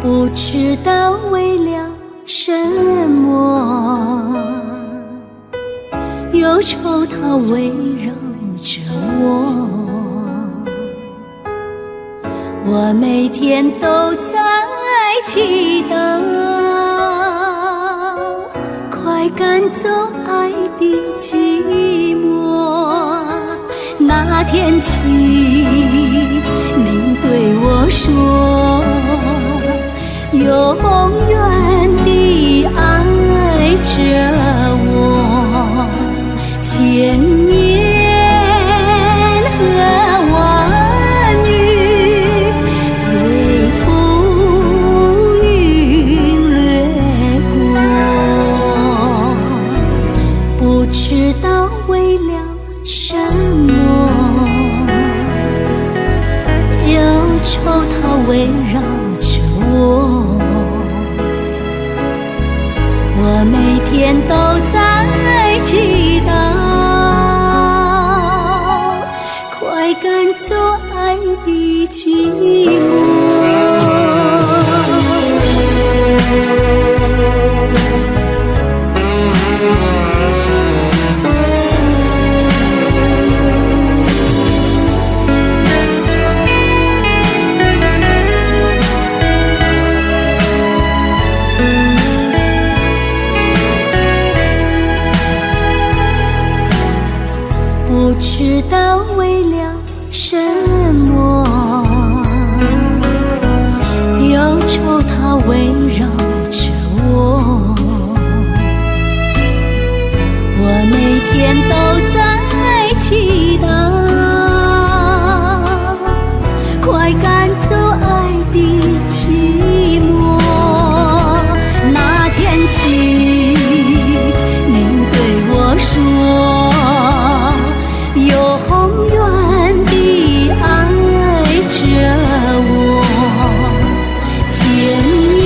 不知道为了什么，忧愁它围绕着我，我每天都在祈祷，快赶走爱的寂寞。那天起，您对我说，永远地爱着我，千年和万语随浮云掠过。不知道为了什么，忧愁它围绕着我每天都在祈祷，快赶走爱的寂寞。不知道为了什么，忧愁它围绕着我，我每天都在祈祷，快赶走爱的寂寞。那天起，您对我说，永远地爱着我，千年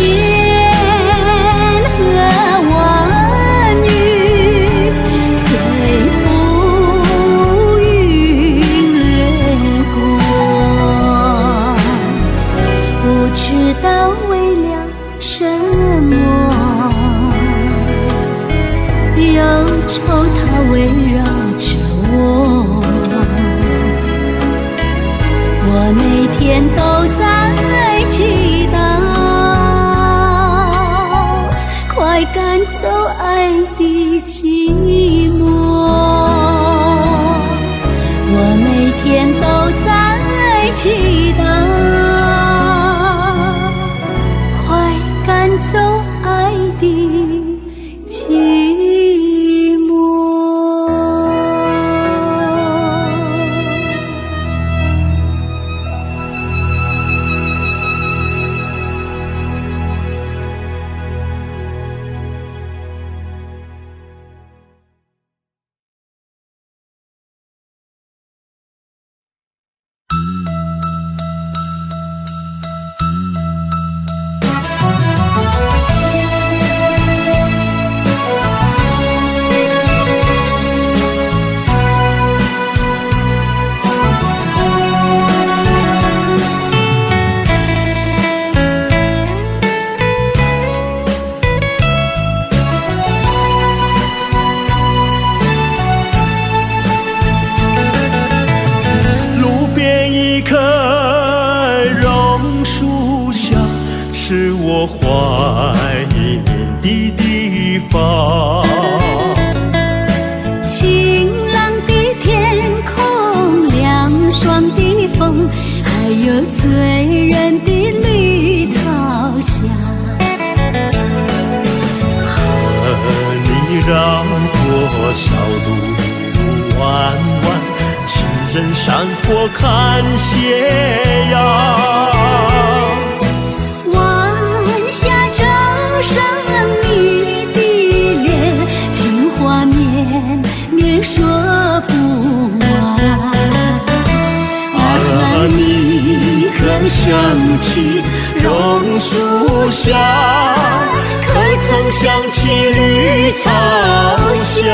和万语随浮云掠过。不知道为了什么，忧愁它围绕着我每天都在祈祷，快赶走爱的寂寞。我每天都在祈祷，快赶走爱的寂寞。是我怀念的地方。晴朗的天空，凉爽的风，还有醉人的绿草香。和你绕过小路弯弯，情人山坡看斜阳。晚霞照上你的脸，起榕树下，可曾想起绿草香？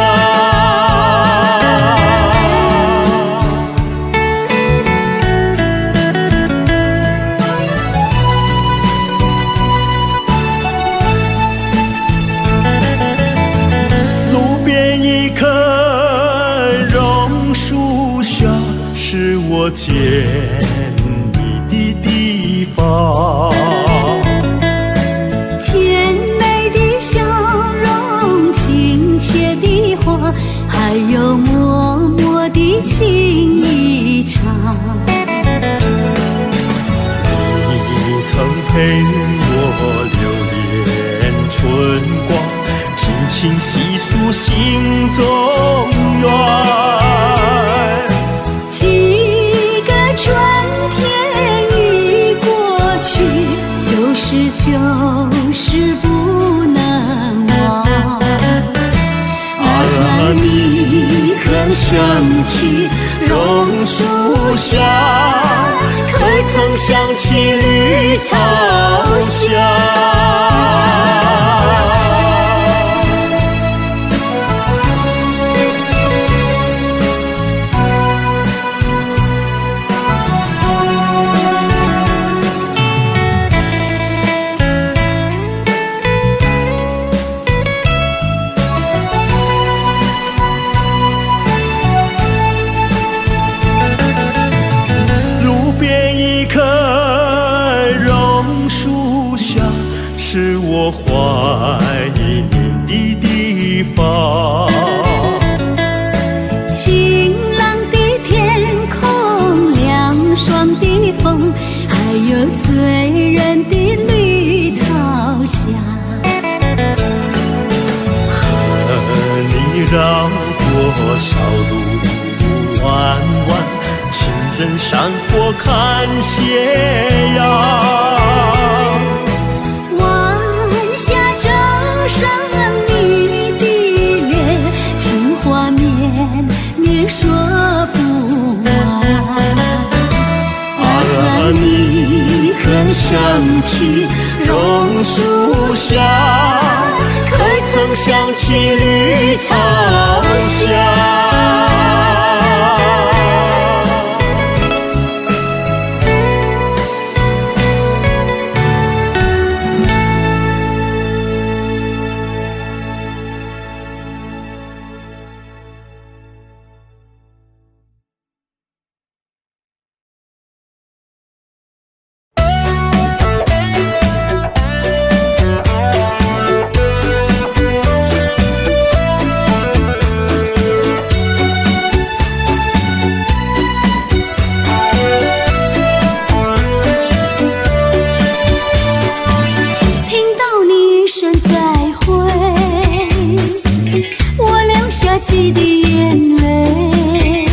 路边一棵榕树下，是我见你的地方。甜美的笑容，亲切的话，还有默默的情一场。你曾陪我流连春光，轻轻细诉心中愿。几个春天已过去，就是不能忘。你可想起榕树下，可曾想起绿草香？是我怀念的地方。晴朗的天空，凉爽的风，还有醉人的绿草香。和你绕过小路弯弯，情人山坡看斜阳。上你的脸，情话绵绵说不完。你可想起榕树下，可曾想起绿草香？起的眼泪，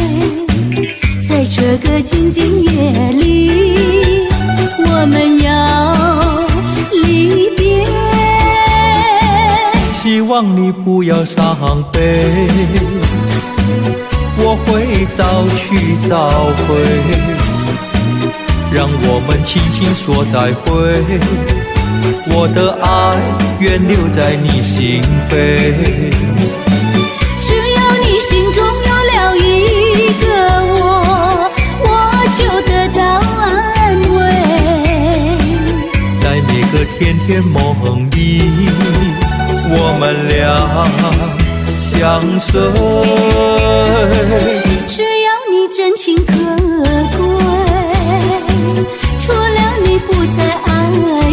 在这个静静夜里，我们要离别。希望你不要伤悲，我会早去早回，让我们轻轻说再会。我的爱愿留在你心扉。心中有了一个我就得到安慰。在每个甜甜梦里，我们俩相随。只要你真情可贵，除了你不再爱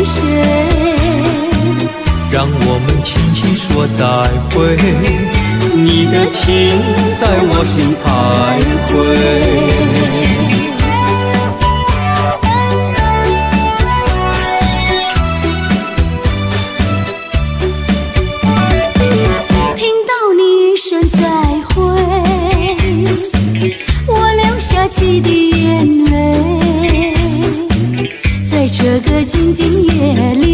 谁。让我们轻轻说再会。你的情在我心徘徊。听到你一声再会，我流下几滴眼泪。在这个静静夜里，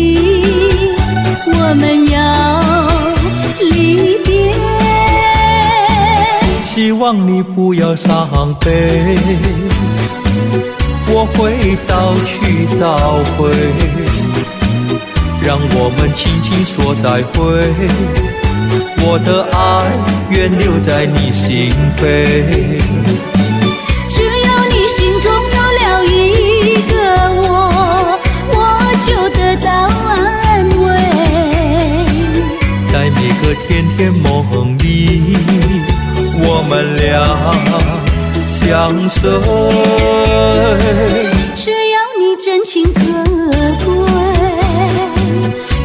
我们要离别。希望你不要伤悲，我我会早去早回，让我们轻轻说再会。我的爱愿留在你心扉，只要你心中有了一个我就得到安慰。在每个甜甜梦里，我们俩相随。只要你真情可贵，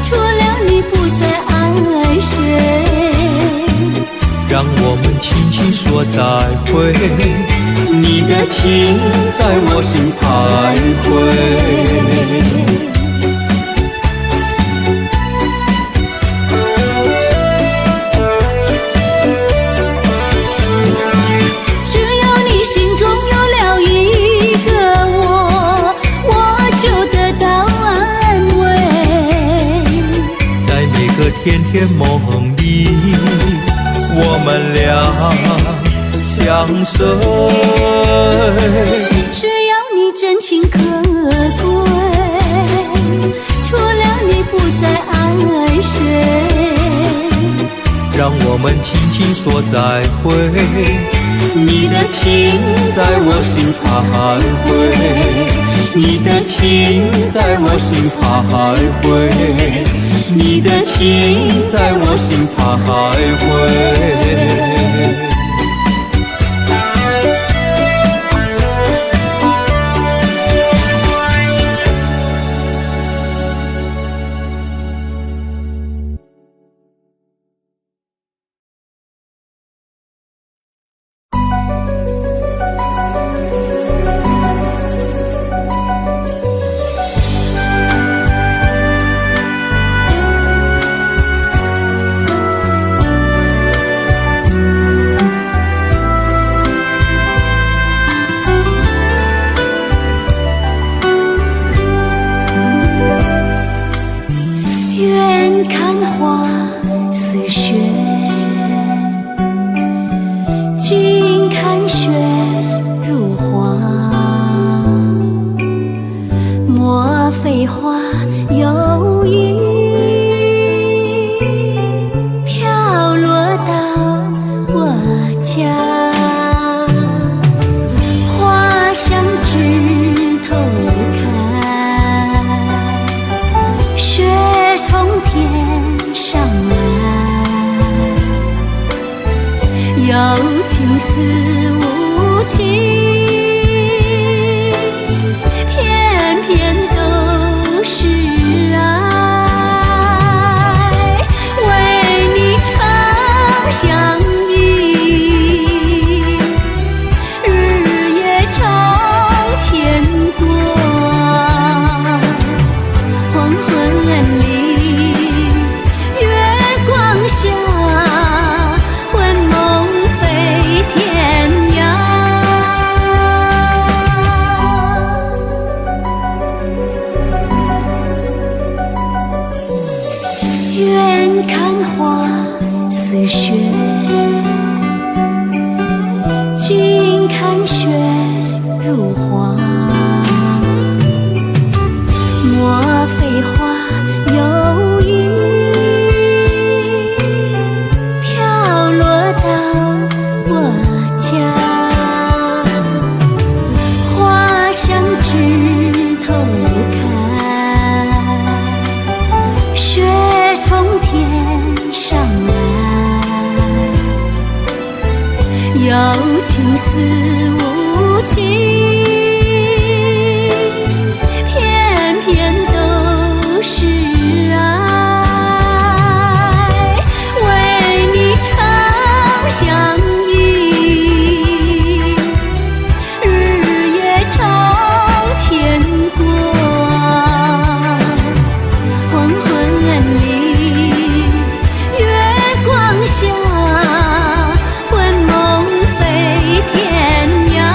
除了你不再爱谁。让我们轻轻说再会，你的情在我心徘徊。甜甜梦里，我们俩相随。只要你真情可贵，除了你不再爱谁。让我们轻轻说再会，你的情在我心徘徊，你的情在我心徘徊，你的情在我心徘徊。光下，魂梦飞天涯。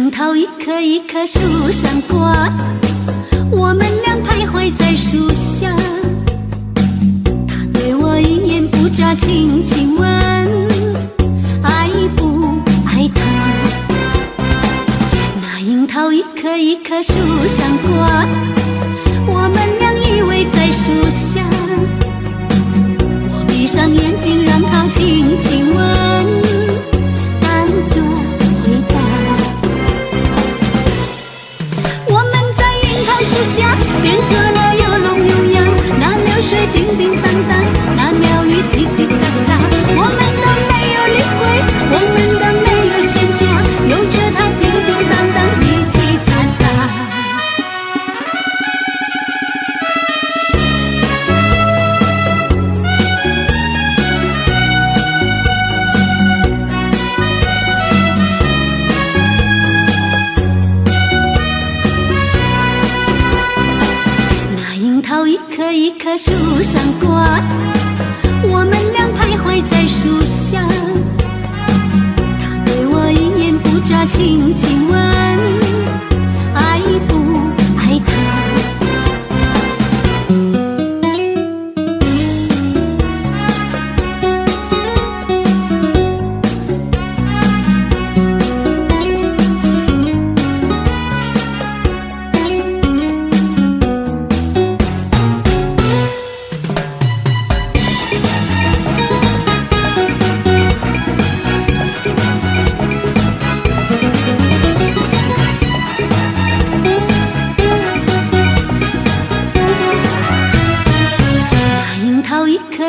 樱桃一颗一颗树上挂，我们俩徘徊在树下。他对我一言不眨，轻轻问，爱不爱他？那樱桃一颗一颗树上挂，我们俩依偎在树下。我闭上眼睛，让它轻轻吻，当作回答。树下变作了又聋又哑，那流水叮叮当当，那鸟语叽叽喳喳，我们都没有理会，我们都没有闲暇，有着它叮叮当当，叽叽喳喳。一颗一颗树上挂，我们俩徘徊在树下。他对我一言不眨，轻轻问，爱不爱他？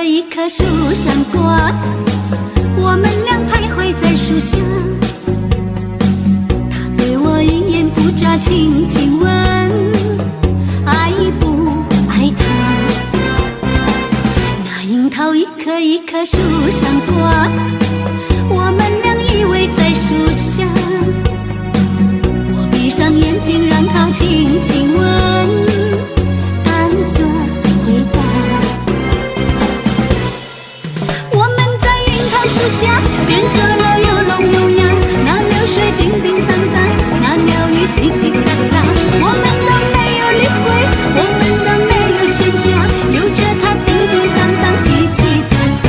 一棵树上挂，我们俩徘徊在树下。他对我一言不眨，轻轻问，爱不爱他？那樱桃一颗一颗树上挂，我们俩依偎在树下。我闭上眼睛，让它轻轻吻，当作回答。树下变作了又聋又哑，那流水叮叮当当，那鸟语叽叽喳喳，我们都没有理会，我们都没有闲暇，有着它叮叮当当，叽叽喳喳。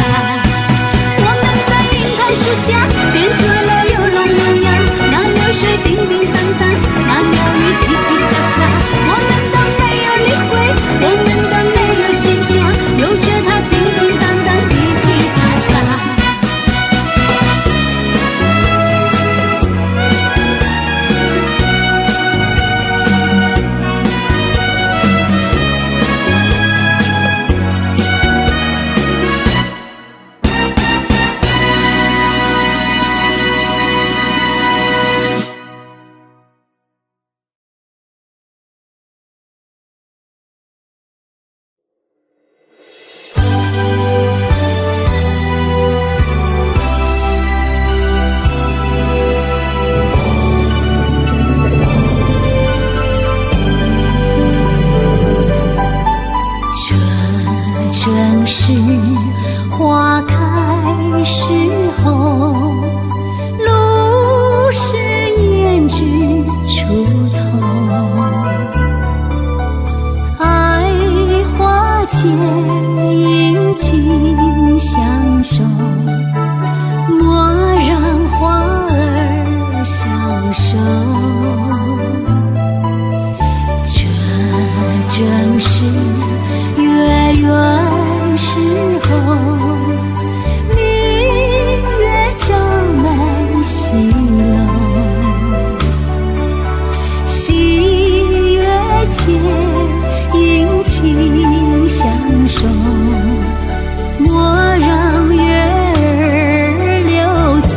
我们在樱桃树下变作了又聋又哑，那流水叮叮当当，那鸟语叽叽喳喳，我们都没有理会，我们都没有闲暇，有着它叮叮当当，叽叽喳喳。正是花开时候，露湿胭脂出头，爱花间殷勤相守，莫让花儿消瘦。这正是月圆时候，明月照满西楼，喜悦间殷勤相守，莫让月儿流走。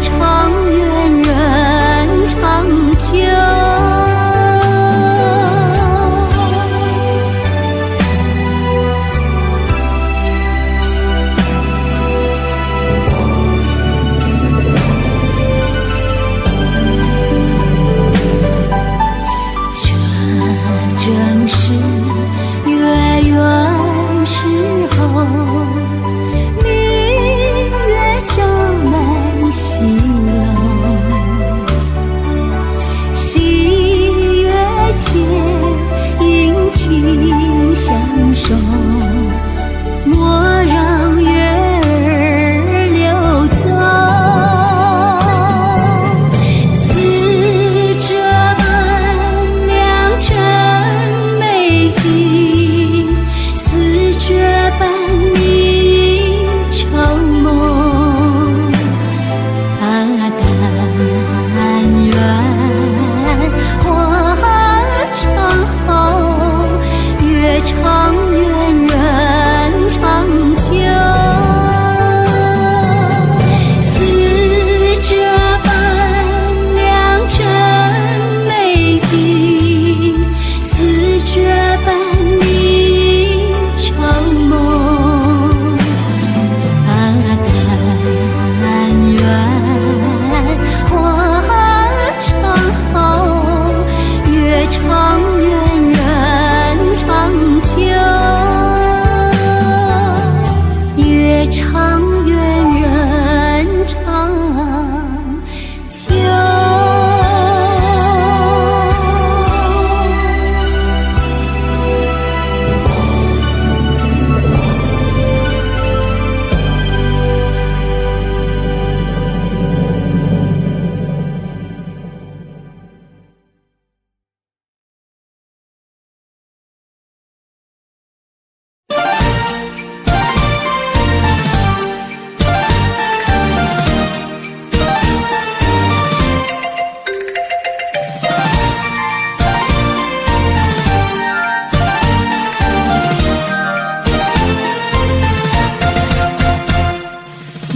长远心相守，莫让月儿流走。似这般良辰美景，似这般你愁梦。但愿花长好，月长圆人长久。似这般良辰美景，似这般你愁梦。但愿花长好，月长圆人长久，月长圆人长久。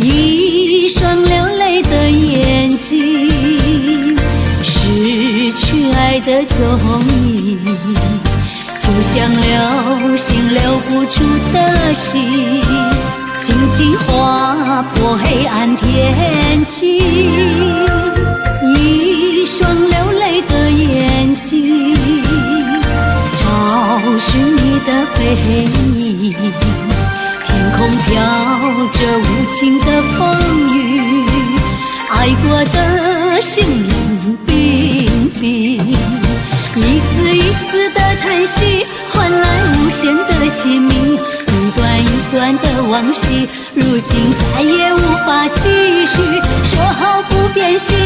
一双流泪的眼睛，失去爱的踪影，就像流星留不住的心，静静划破黑暗天际。一双流泪的眼睛，找寻你的背影，天空飘着无情的风雨，爱过的心冷冰冰。一次一次的叹息，换来无限的亲密。一段一段的往昔，如今再也无法继续。说好不变心，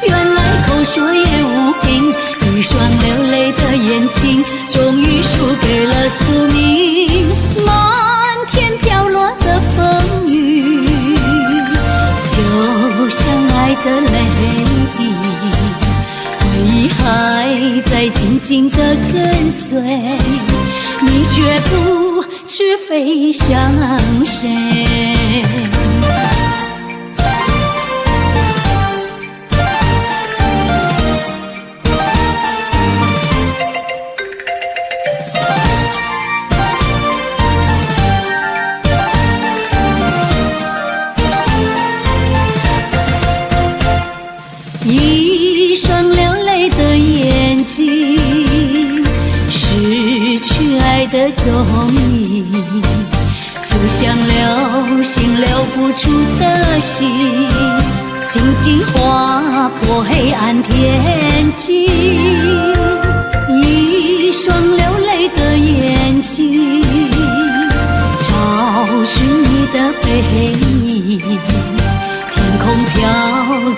原来口说也无凭。一双流泪的眼睛，终于输给了宿命。漫天飘落的风雨，就像爱的泪滴，回忆还在静静地跟随，你却不知飞向谁。一双流泪的眼睛，失去爱的踪影，就像流星留不住的心，静静划破黑暗天际。一双流泪的眼睛，找寻你的背影，天空飘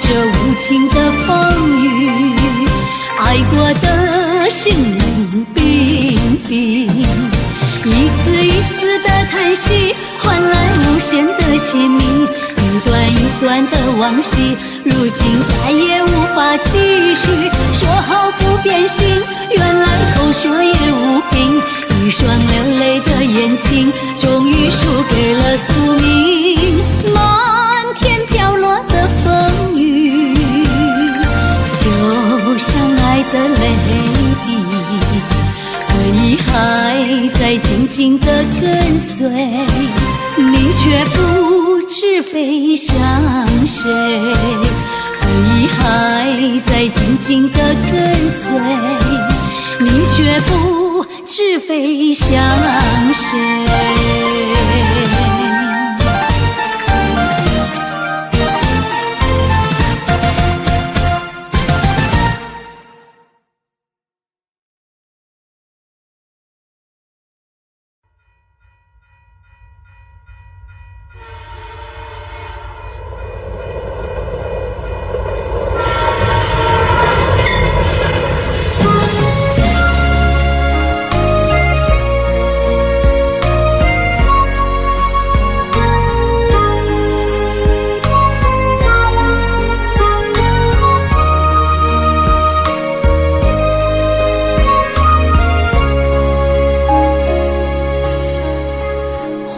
着无情的风雨，爱过的心冷冰冰。一次一次的叹息，换来无限的亲密。一段一段的往昔，如今再也无法继续。说好不变心，原来口说也无凭。一双流泪的眼睛，终于输给了宿命。漫天飘落的风雨，就像爱的泪滴，回忆还在静静地跟随，你却不知飞向谁。回忆还在静静地跟随，你却不知飞向谁。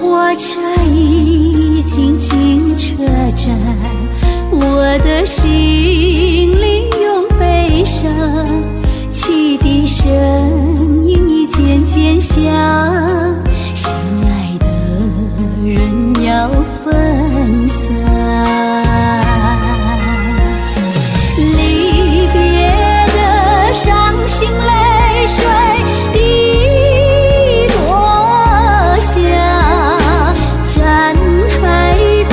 火车已经进车站，我的心里涌悲伤，汽笛声音已渐渐响，心爱的人要分散。离别的伤心泪水滴落下，站海边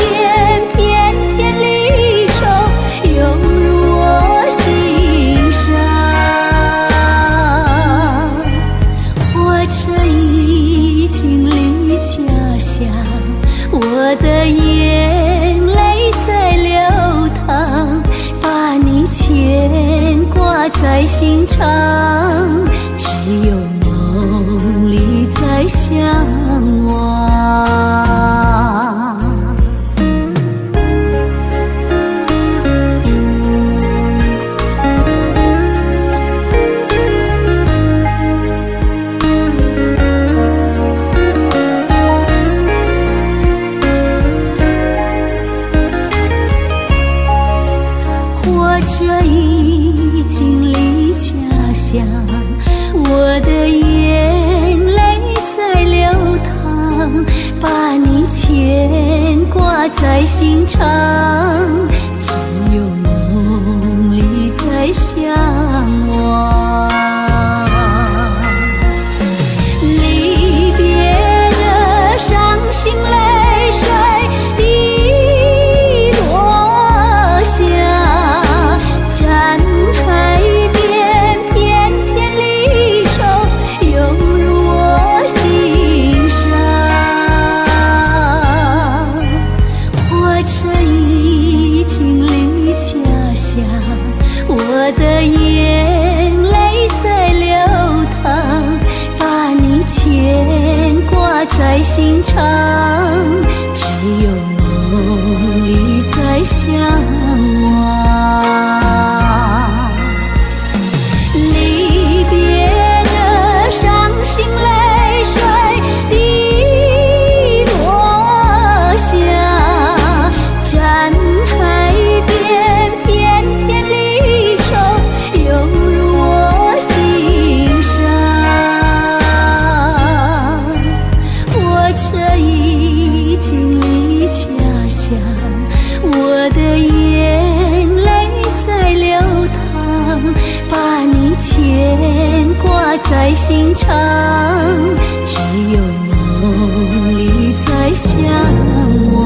片片离愁涌入我心上。火车已经离家乡，我的眼泪在流淌，把你牵挂在心肠，只有梦里在相望。火车已经离家乡，我的眼泪在流淌，把你牵挂在心肠，只有梦里在相望。离别的伤心泪水滴落下，站海边片片离愁涌入我心上。火车已经离家乡，我的眼泪在流淌，把你牵挂在心肠，只有梦里在相望。离别的伤心泪水滴落下，站海边片片离愁涌入我心上。火车已经离家乡，我的眼泪在流淌，把你牵挂在心肠，只有梦里在相望。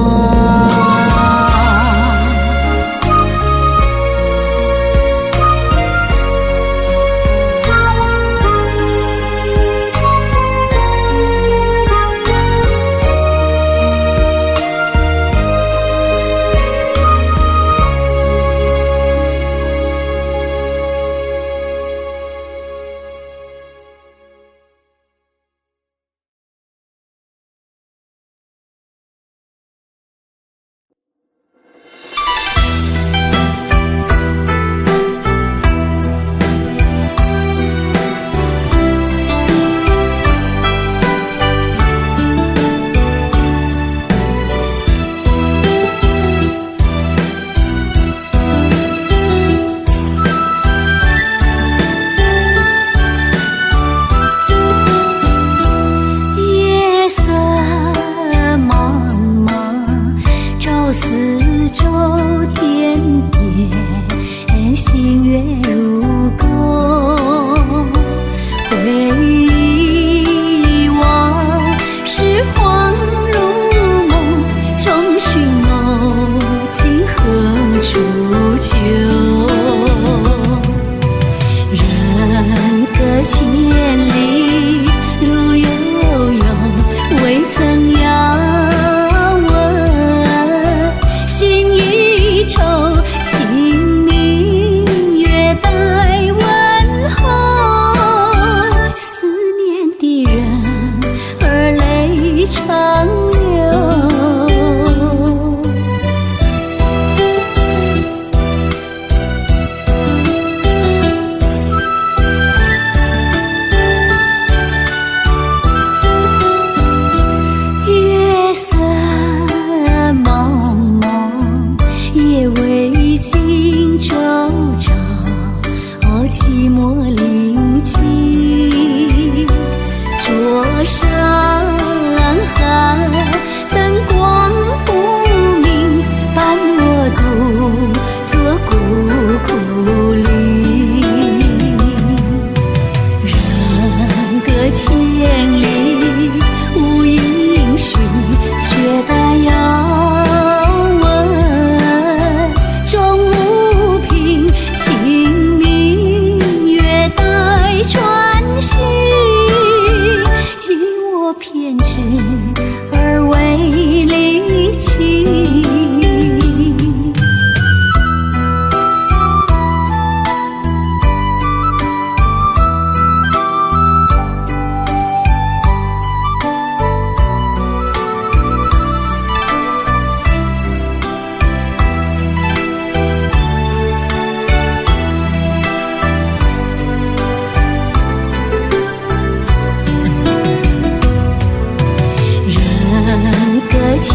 千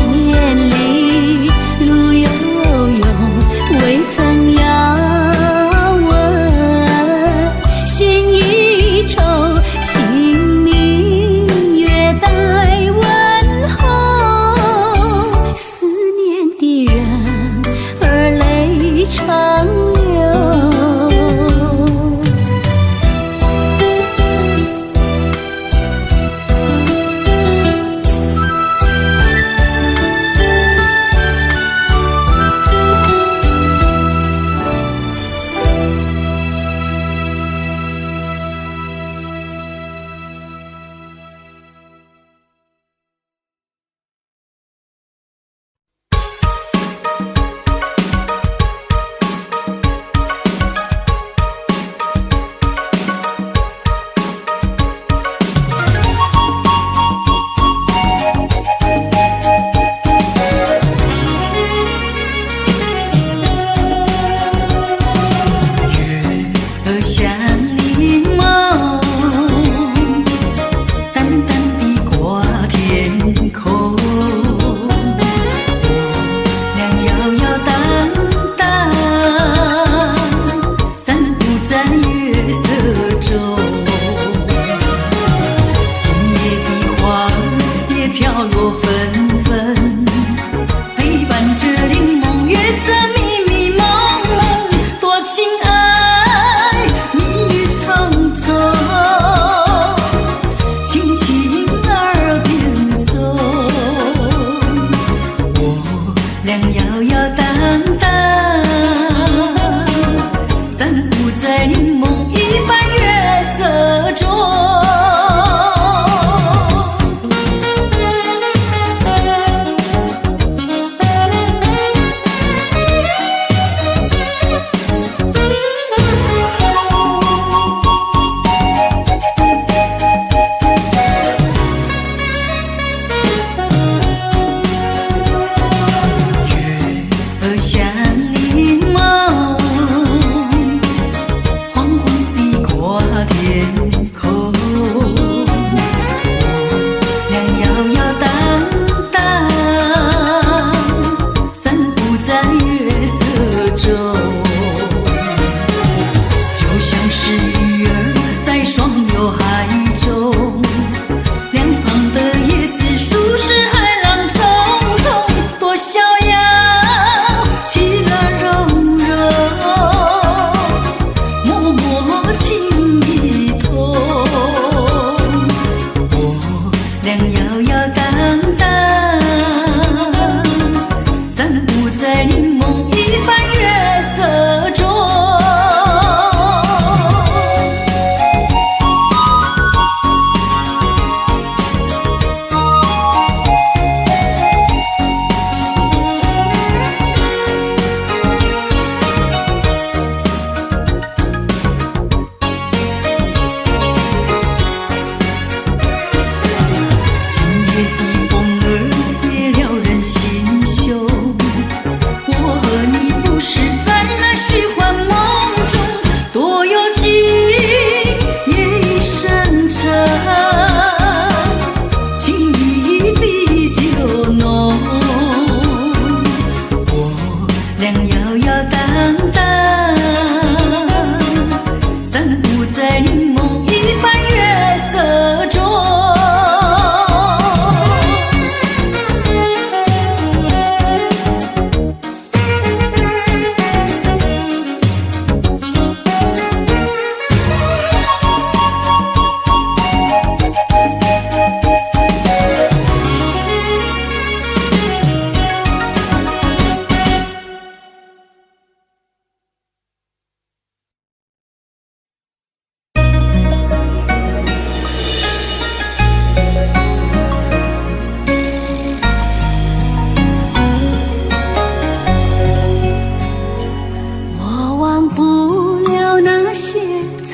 里路悠悠，未曾遥问寻一愁，清明月待问候，思念的人儿泪长流。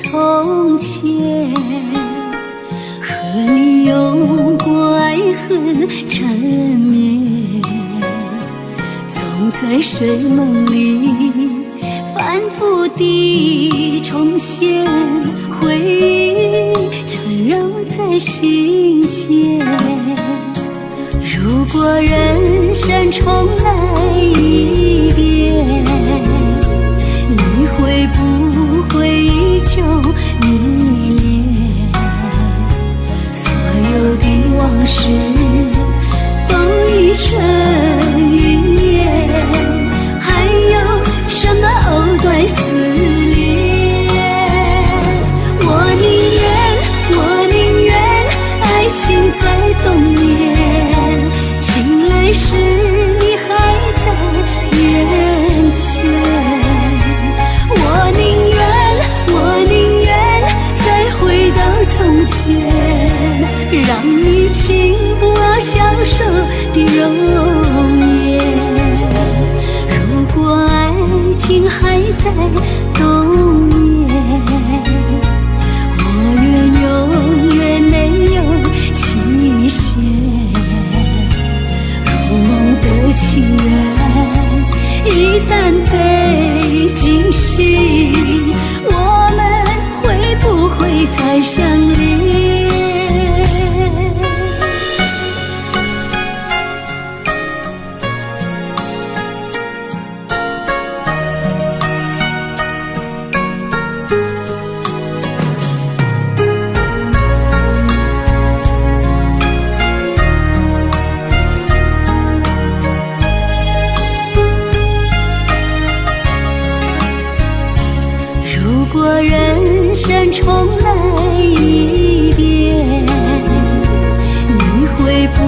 从前和你有过爱恨缠绵，总在睡梦里反复地重现，回忆缠绕在心间。如果人生重来一遍，你会不会依旧迷恋？所有的往事都已成云烟，还有什么藕断丝连？我宁愿爱情再动念，醒来时你还在眼前。我宁愿再回到从前，让你轻抚我消瘦的容颜。如果爱情还在冬眠，我愿永远没有期限。如梦的情缘一旦被惊醒，我们会不会再相恋？如果人生重来一遍，你会不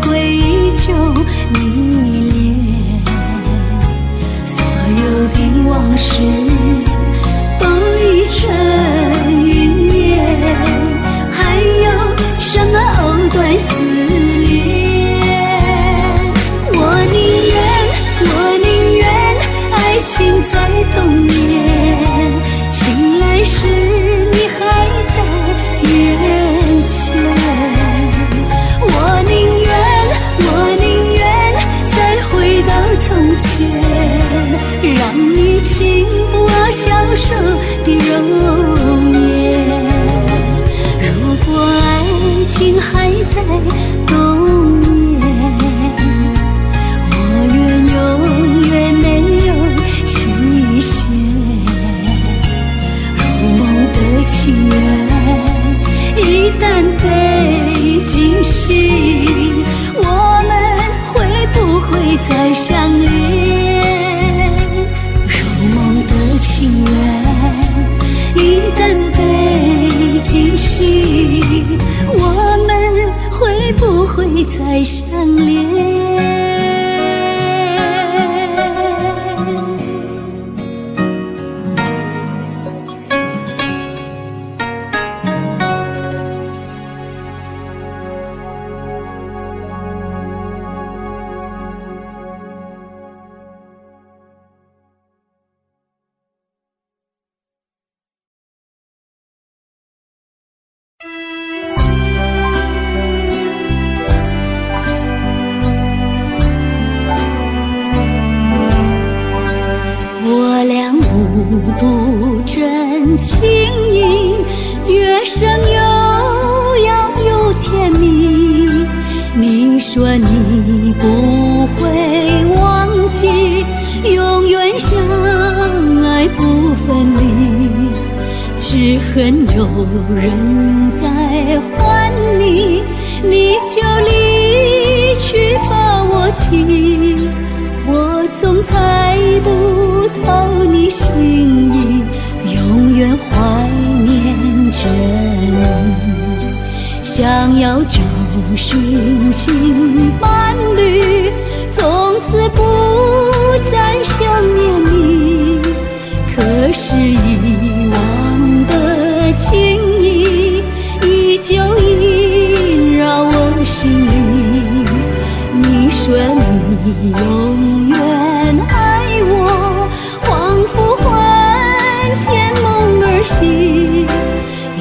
会依旧迷恋？所有的往事都已成云烟，还有什么藕断丝连？我宁愿爱情在冬眠，醒来时你还在眼前。我宁愿再回到从前，让你轻抚我消瘦的容颜。如果爱情还在冬眠，我愿永远没有期限。如梦的情缘一旦被惊醒，我们会不会再相恋？如梦的情缘一旦被惊醒，我们会不会再相恋？我俩步步真情意，乐声悠扬又甜蜜。你说你不会忘记，永远相爱不分离，只恨有人在还你，你就离去把我弃。我总猜不透你心意，永远怀念着你。想要找寻新伴侣，从此不再想念你。可是遗忘的情谊，依旧萦绕我心里。你说你永远爱我，仿佛魂牵梦儿系。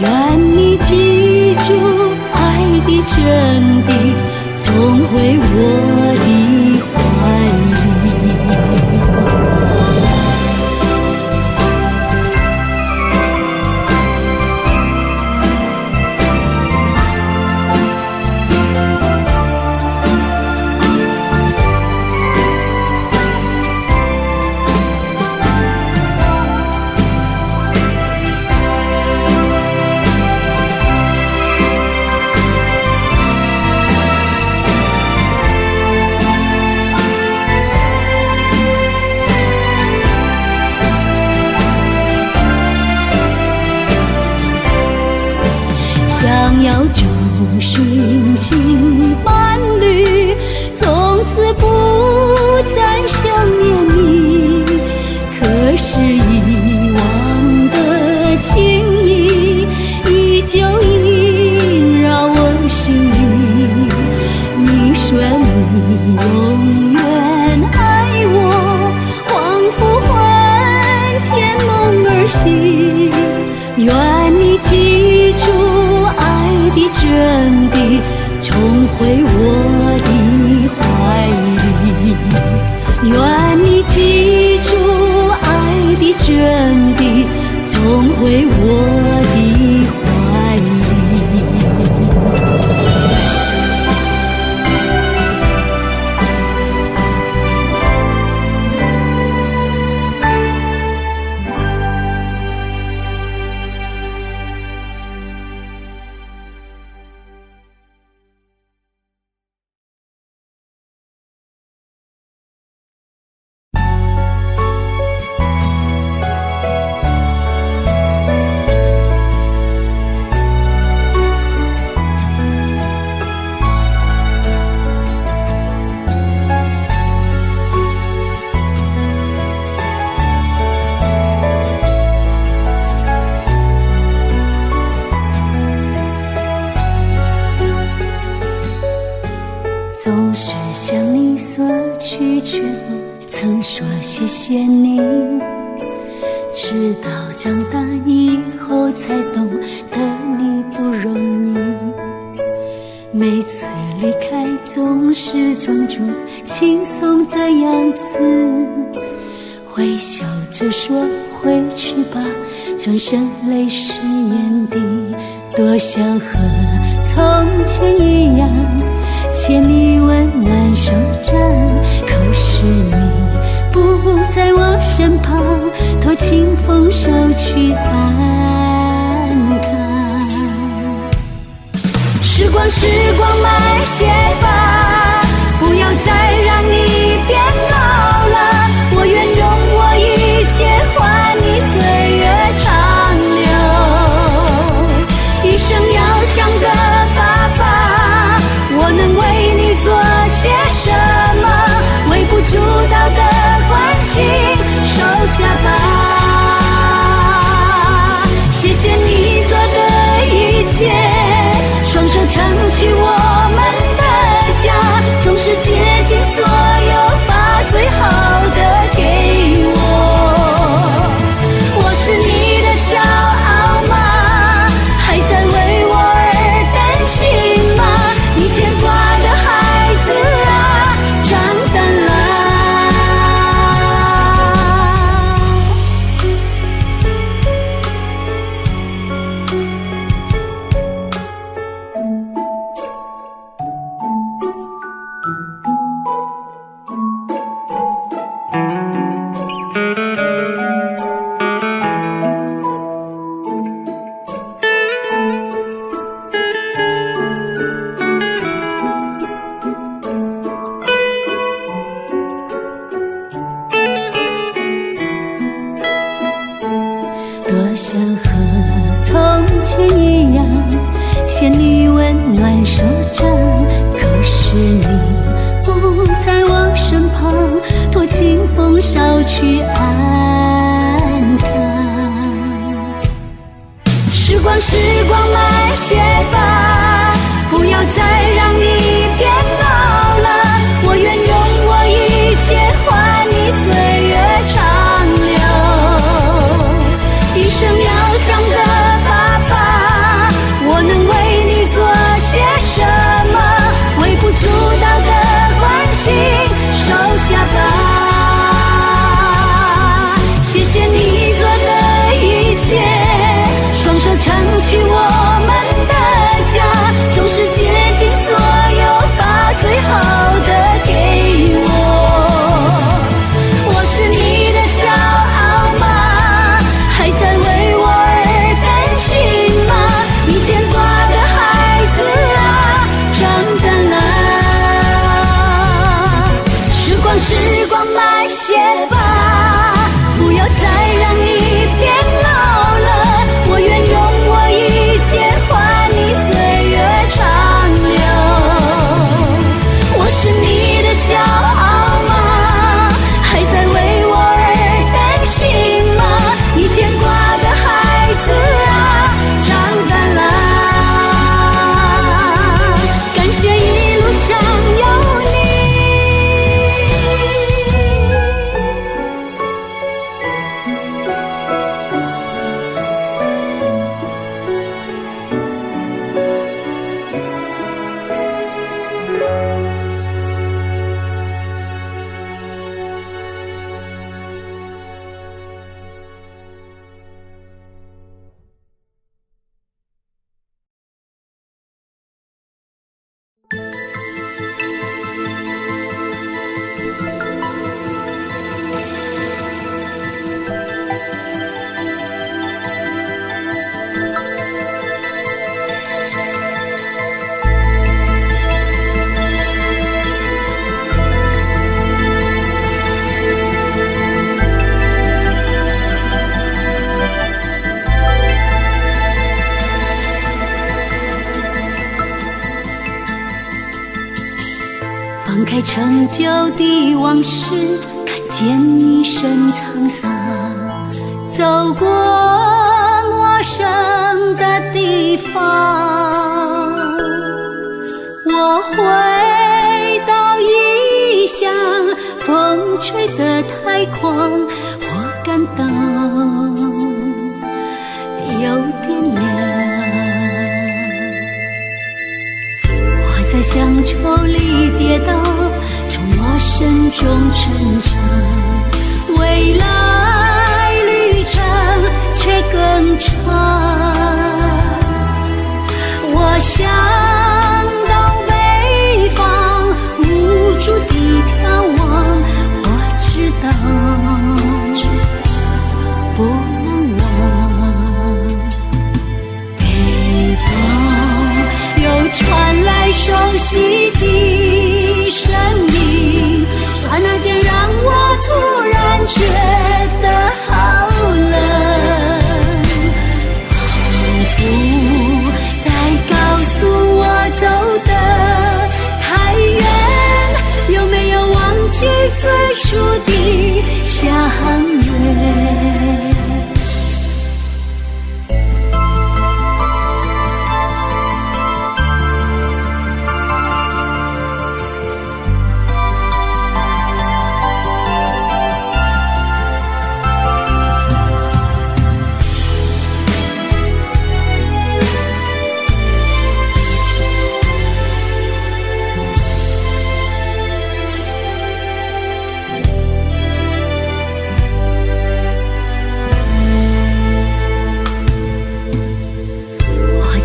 愿你记住爱的真谛，重回我的怀里。回我的怀里。愿你记住爱的真谛，重回我的怀里。总是向你索取，却不曾说谢谢你。直到长大以后才懂得你不容易。每次离开总是装作轻松的样子，微笑着说回去吧，转身泪湿眼底。多想和从前一样牵你温暖手掌，可是你不在我身旁，托清风捎去安康。时光时光慢些吧，不要再让你变老了，我愿用我一切换你岁月长留。一生要强的爸爸，我能为你做些什么？微不足道的关心，收下吧。谢谢你做的一切，双手撑起我们的家，总是竭尽所有，把最好的给我。我是你的骄傲吗？还在为我而担心吗？你牵挂的孩子啊，长大了。多想和从前一样牵你温暖手掌，可是你不在我身旁，托清风捎去安康。时光时光慢些吧，不要再让你变老了，我愿用我一切换你岁月长留。一生要强的爸爸，我能为你做些什么？微不足道的关心，收下吧。谢谢你做的一切，双手撑起我们的家，总是竭尽所有，把最好的给我。我是你的骄傲吗？还在为我而担心吗？你牵挂的孩子啊，长大了。时光时光慢些吧，不要再让你变老了，我愿用我一切换你岁月长留。我是你的骄傲吗？还在为我而担心吗？你牵挂的孩子啊，长大了。感谢一路上有你。陈旧的往事，看见你身沧桑，走过陌生的地方。我回到异乡，风吹得太狂，我感到有点凉。我在乡愁里跌倒，从陌生中成长，未来旅程却更长。我想到北方无助地眺望，我知道不能忘。北方又传来熟悉的声音，刹那间让我突然觉得好冷，仿佛在告诉我走得太远，有没有忘记最初的相约？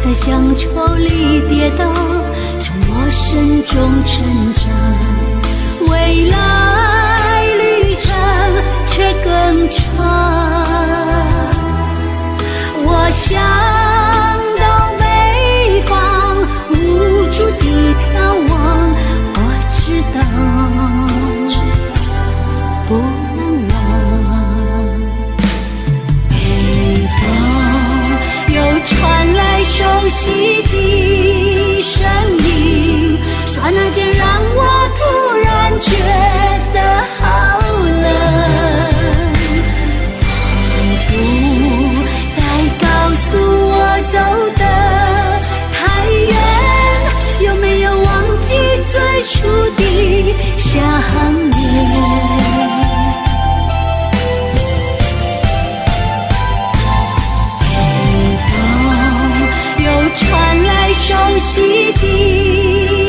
在乡愁里跌倒，从陌生中成长，未来旅程却更长。我想到北方无助地眺望，我知道不能忘。北方又传来熟悉的声音，刹那间让我突然觉得好冷，仿佛在告诉我走得太远，有没有忘记最初的相约？传来熟悉的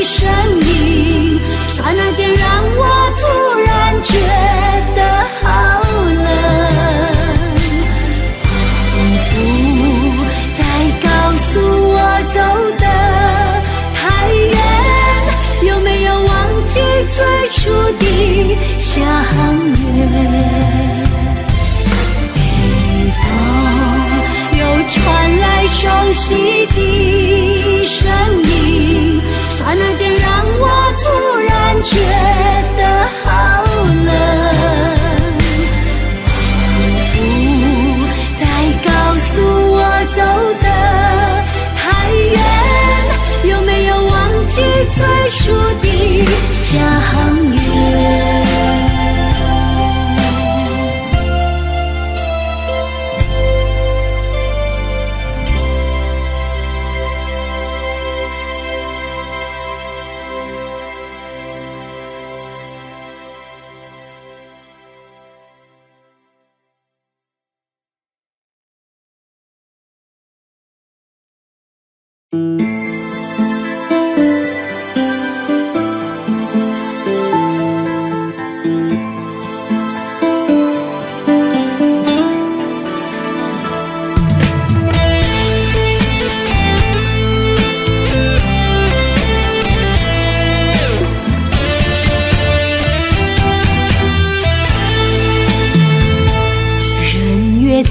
声音，刹那间让我突然觉得好冷，仿佛在告诉我走得太远，有没有忘记最初的相约？北方又传来熟悉的声音，刹那间让我突然觉得好冷，仿佛在告诉我走得太远，有没有忘记最初的相约？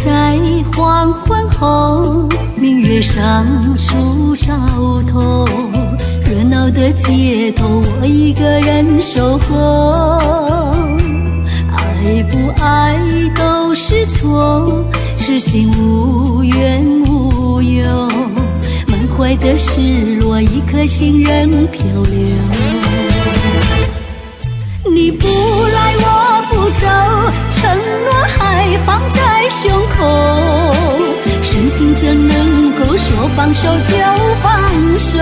在黄昏后，明月上树梢头，热闹的街头，我一个人守候。爱不爱都是错，痴心无怨无尤，满怀的失落，一颗心任漂流。你不来我不走，承诺还放在胸口，深情怎能够说放手就放手？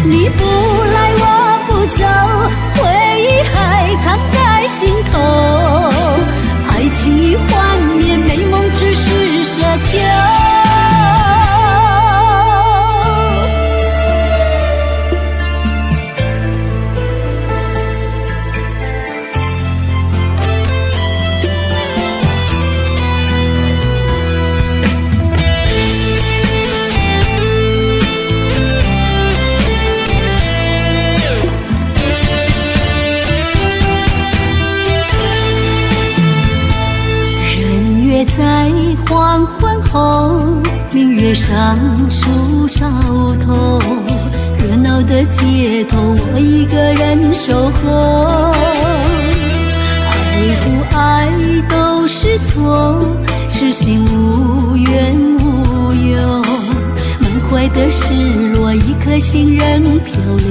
你不来我不走，回忆还藏在心头，爱情已幻灭，美梦只是奢求。在黄昏后，明月上树梢头，热闹的街头，我一个人守候。爱不爱都是错，痴心无怨无尤，满怀的失落，一颗心仍漂流。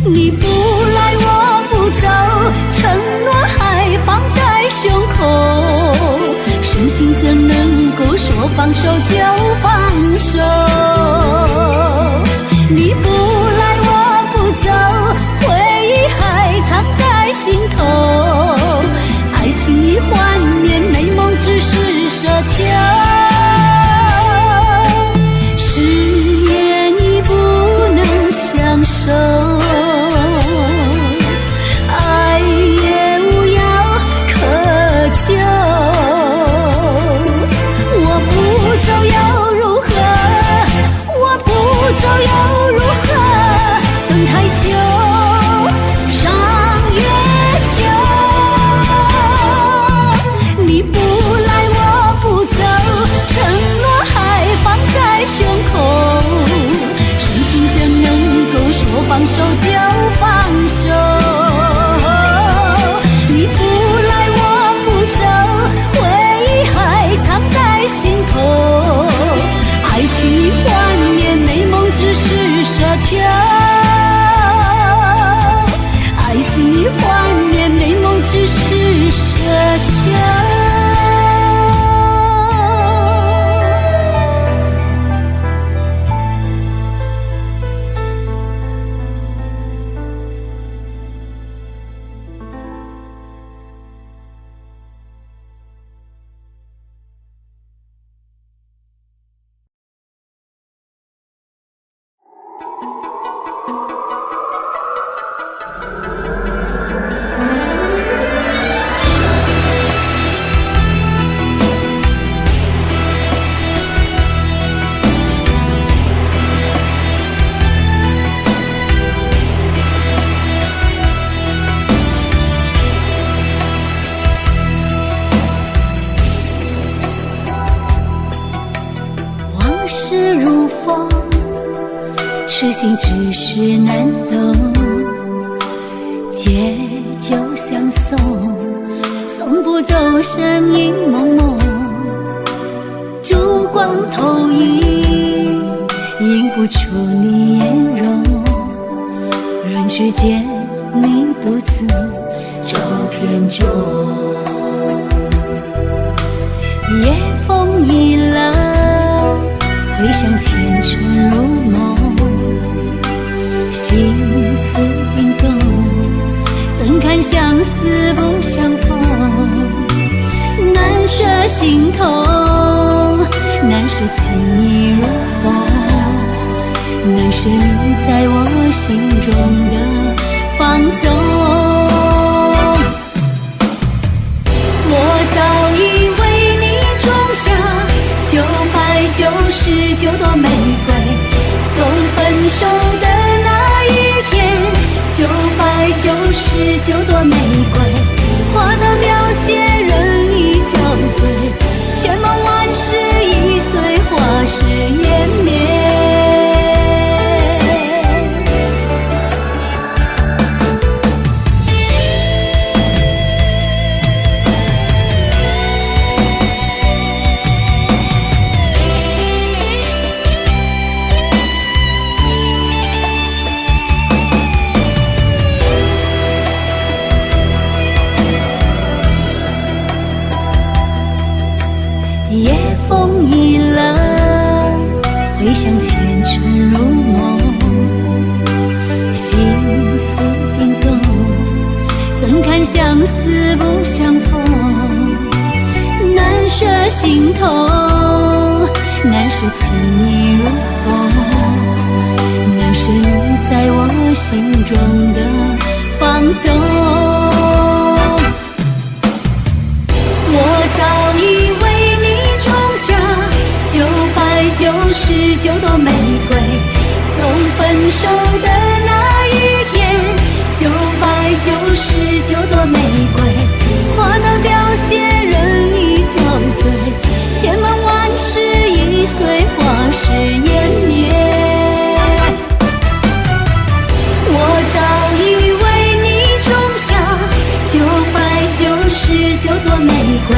你不来我不走，承诺还放在胸口，深情怎能够说放手就放手？你不来我不走，回忆还藏在心头，爱情已幻灭，美梦只是奢求。誓言已不能相守，走又如何？等太久，伤越久。你不来我不走，承诺还放在胸口，深情怎能够说放手就放手？你不来我不走，回忆还藏在心头，爱情已幻灭，美梦只是奢求。爱情已幻灭，美梦只是奢求。事如风，痴心只是难懂，借酒相送，送不走身影蒙蒙，烛光投影，映不出你颜容，人世间你独自照片中，夜风已冷，回想前尘如梦，心思冰冻，怎堪相思不相逢？难舍心头，难舍情意如风，难舍你在我心中的放纵。我早已为你种下999朵玫瑰，从分手的那一天，999朵玫瑰，花到凋谢，人已憔悴，千梦万世已随花事湮灭。想前尘如梦，心似冰冻，怎堪相思不相逢？难舍心头，难舍情意如风，难舍你在我心中的放纵。我早已为你种下999朵玫瑰，从分手的那一天，999朵玫瑰花到凋谢，人已憔悴，千万万事已随花事湮灭。我早已为你种下999朵玫瑰，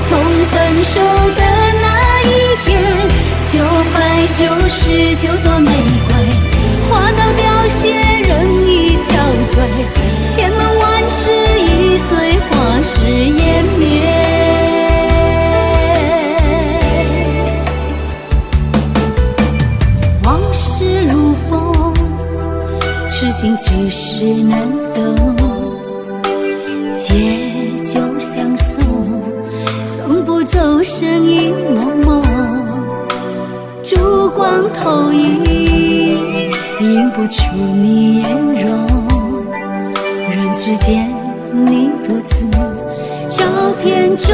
从分手的那一天，999朵玫瑰花到凋谢，人已憔悴，千万万事已随花事湮灭。往事如风，痴心几时难懂，借酒相送，送不走身影蒙蒙，烛光投影，映不出你颜容，人之间你独自照片中。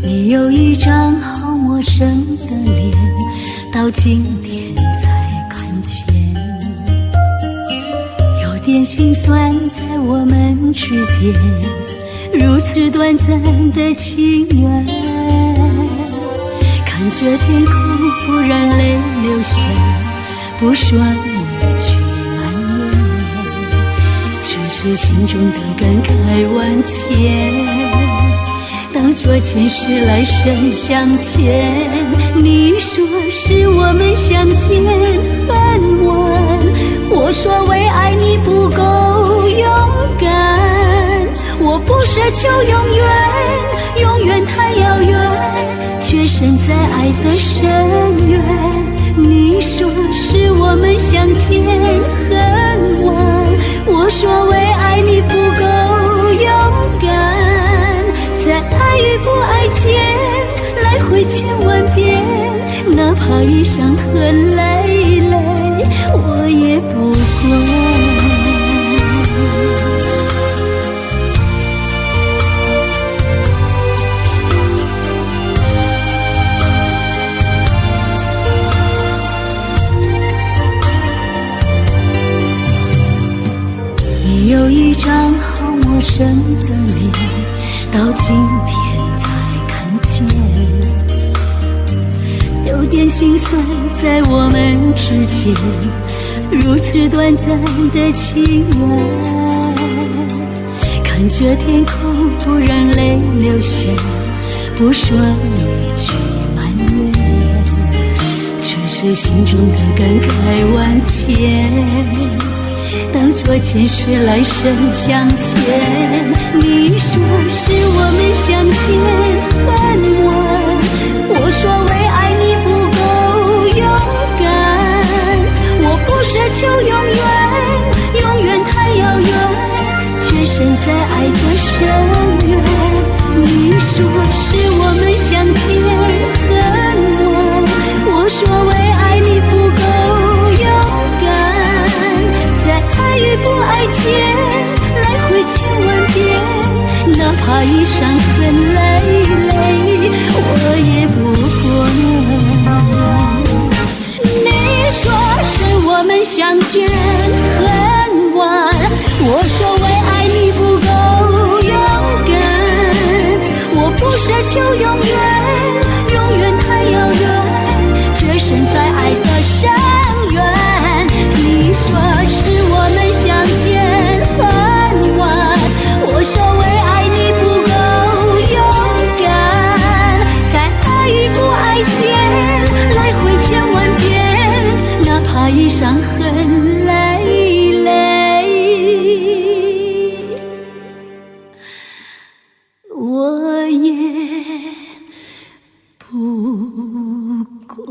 你有一张好陌生的脸，到今天才看见，有点心酸在我们之间，如此短暂的情缘。看着天空，忽然泪流下，不说一句埋怨，只是心中的感慨万千。当作前世来生相欠，你说是我们相见很晚，我说为爱你不够勇敢。我不奢求永远，永远太遥远，却身在爱的深渊。你说是我们相见很晚，我说为爱你不够勇敢。在爱与不爱间来回千万遍，哪怕一伤痕累累，我也不管。你有一张好陌生的脸，到今天才看见，有点心酸在我们之间，如此短暂的情缘。看着天空，忽然泪流下，不说一句埋怨，只是心中的感慨万千。当作前世来生相欠，你说是我们相见很晚，我说为爱你不够勇敢。我不奢求永远，永远太遥远，却身在爱的深渊。你说是我们相见很晚，我说为爱你不够勇敢。在爱与不爱间来回千万遍，哪怕一伤痕累累，我也不管。你说是我们相见很晚，我说为爱你不够勇敢。我不奢求永远，永远太遥远，却身在爱的深渊。你说是我们相见很晚，我说为爱你不够勇敢。在爱与不爱间来回千万遍，哪怕一伤痕累累，我也不管。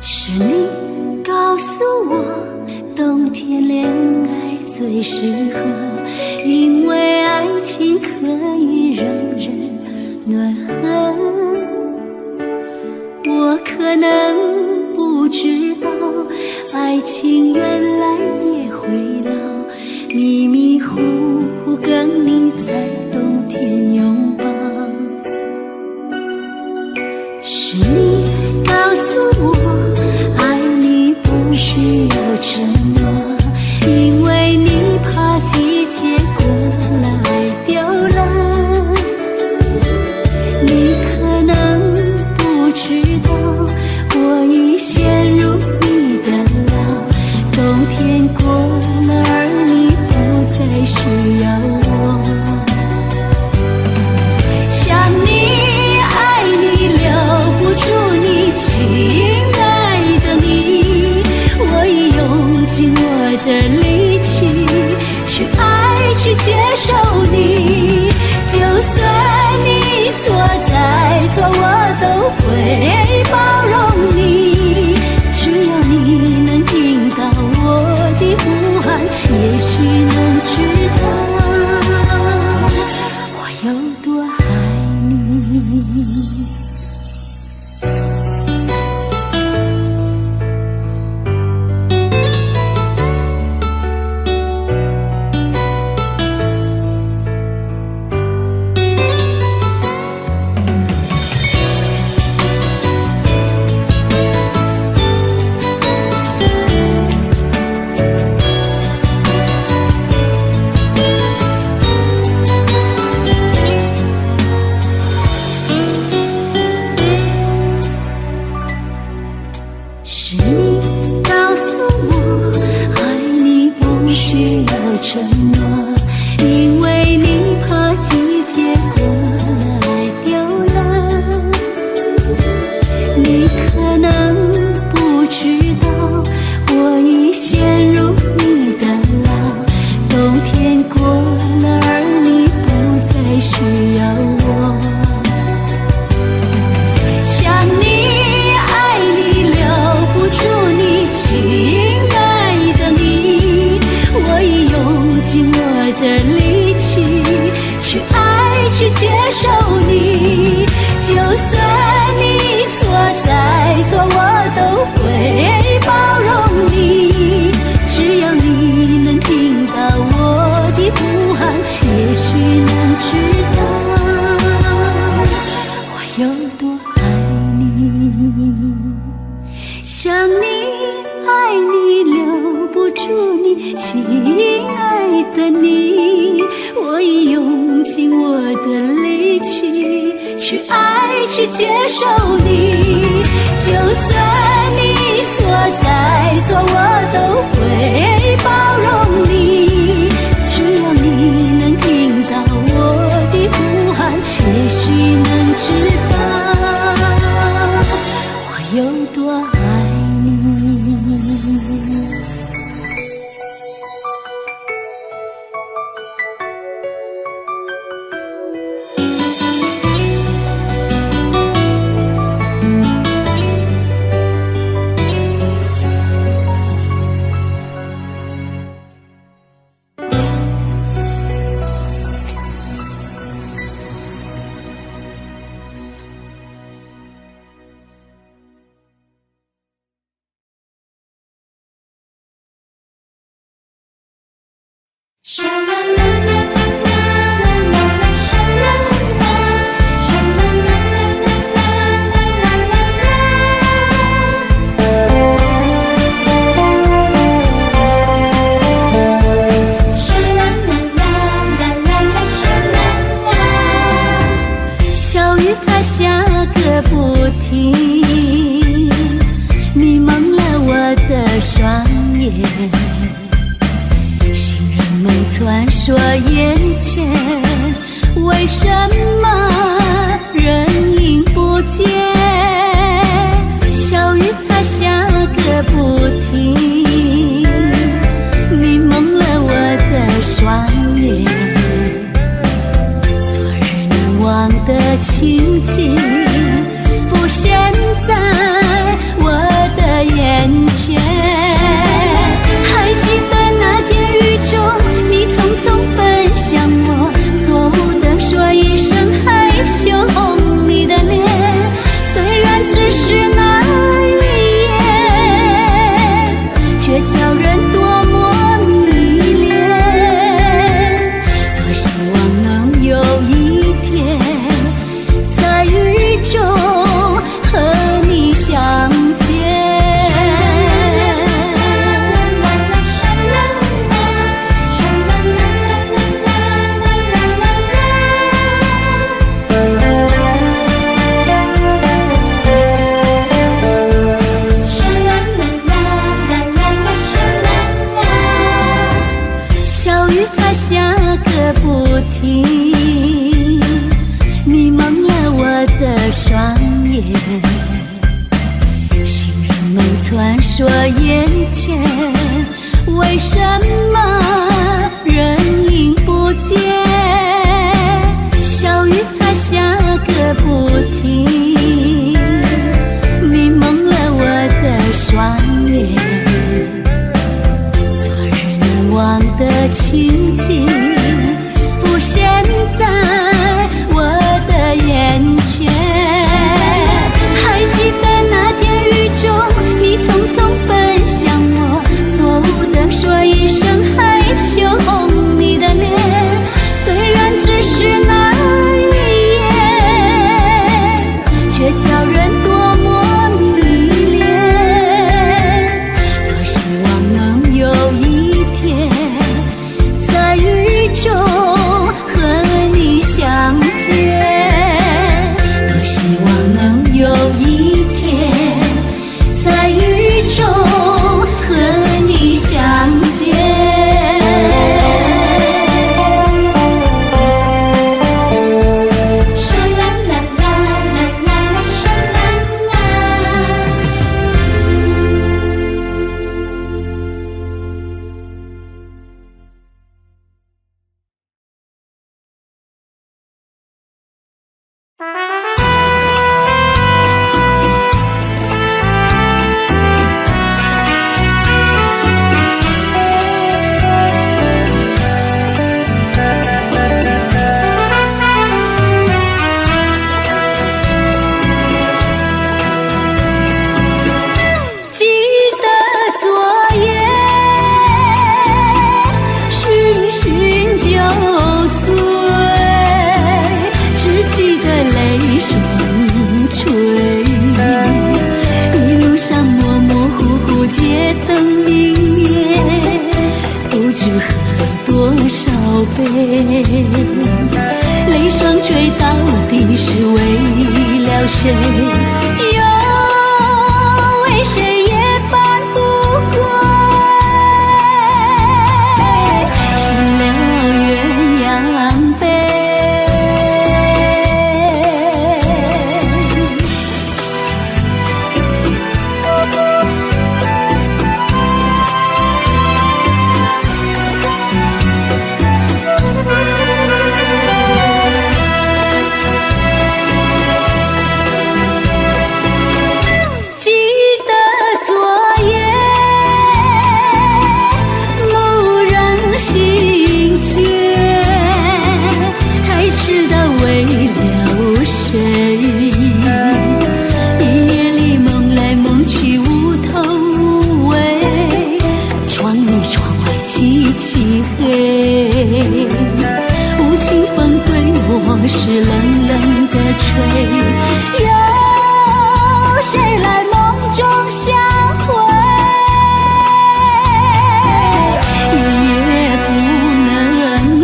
是你告诉我，冬天恋爱最适合，因为爱情可以让人暖和。我可能不知道，爱情原来也会老，迷迷糊糊跟你在冬天拥抱。是你告诉我，爱你不需要承诺，因为你怕季节过了爱丢了。你可能不知道，我已陷入你的牢，冬天天过了，而你不再需要我。想你，爱你，留不住你，亲爱的你，我已用尽我的力气去爱，去接受你。就算你错再错，我都会包容你。只要你能听到我的呼喊，也许能知道我有多爱你。是你告诉我，爱你不需要承诺，因为你怕季节过来丢了。你可能不知道，我已陷入你的牢。冬天过了，而你不再需要我。想你，爱你，留不住你，亲爱的你，我已用尽我的力气去爱，去接受你。就算你错再错，我都会包容你。只要你能听到我的呼喊，也许能知道我有多爱你。想你，爱你，留不住你，亲爱的你，我已用尽我的力气去爱，去接受你。就算你错再错，我都会包容你。只要你能听到我的呼喊，也许能知道我有多爱你。沙啦啦啦啦啦啦啦，沙啦啦，沙啦啦啦啦啦啦啦啦，沙啦啦啦啦啦，沙啦啦。小雨它下个不停，你蒙了我的双眼。传说眼前，为什么人影不见？小雨它下个不停，你蒙了我的双眼。昨日难忘的情景浮现在我的眼前。还记得那天雨中，你匆匆奔向我，错误地说一声害羞。它下个不停，迷蒙了我的双眼。行人们传说眼前，为什么人影不见？小雨它下个不停，迷蒙了我的双眼。昨日难忘的情景浮现在我的眼前。还记得那天雨中你匆匆奔向我，错误地说一声害羞，你的脸虽然只是那一眼，却叫人多么迷恋。多希望能有一天在雨中和你相见，多希望能有一天在雨中和你相见。泪双垂到底是为了谁？又为谁也翻不过？醒了鸳鸯杯。是冷冷的吹，有谁来梦中相会？也不能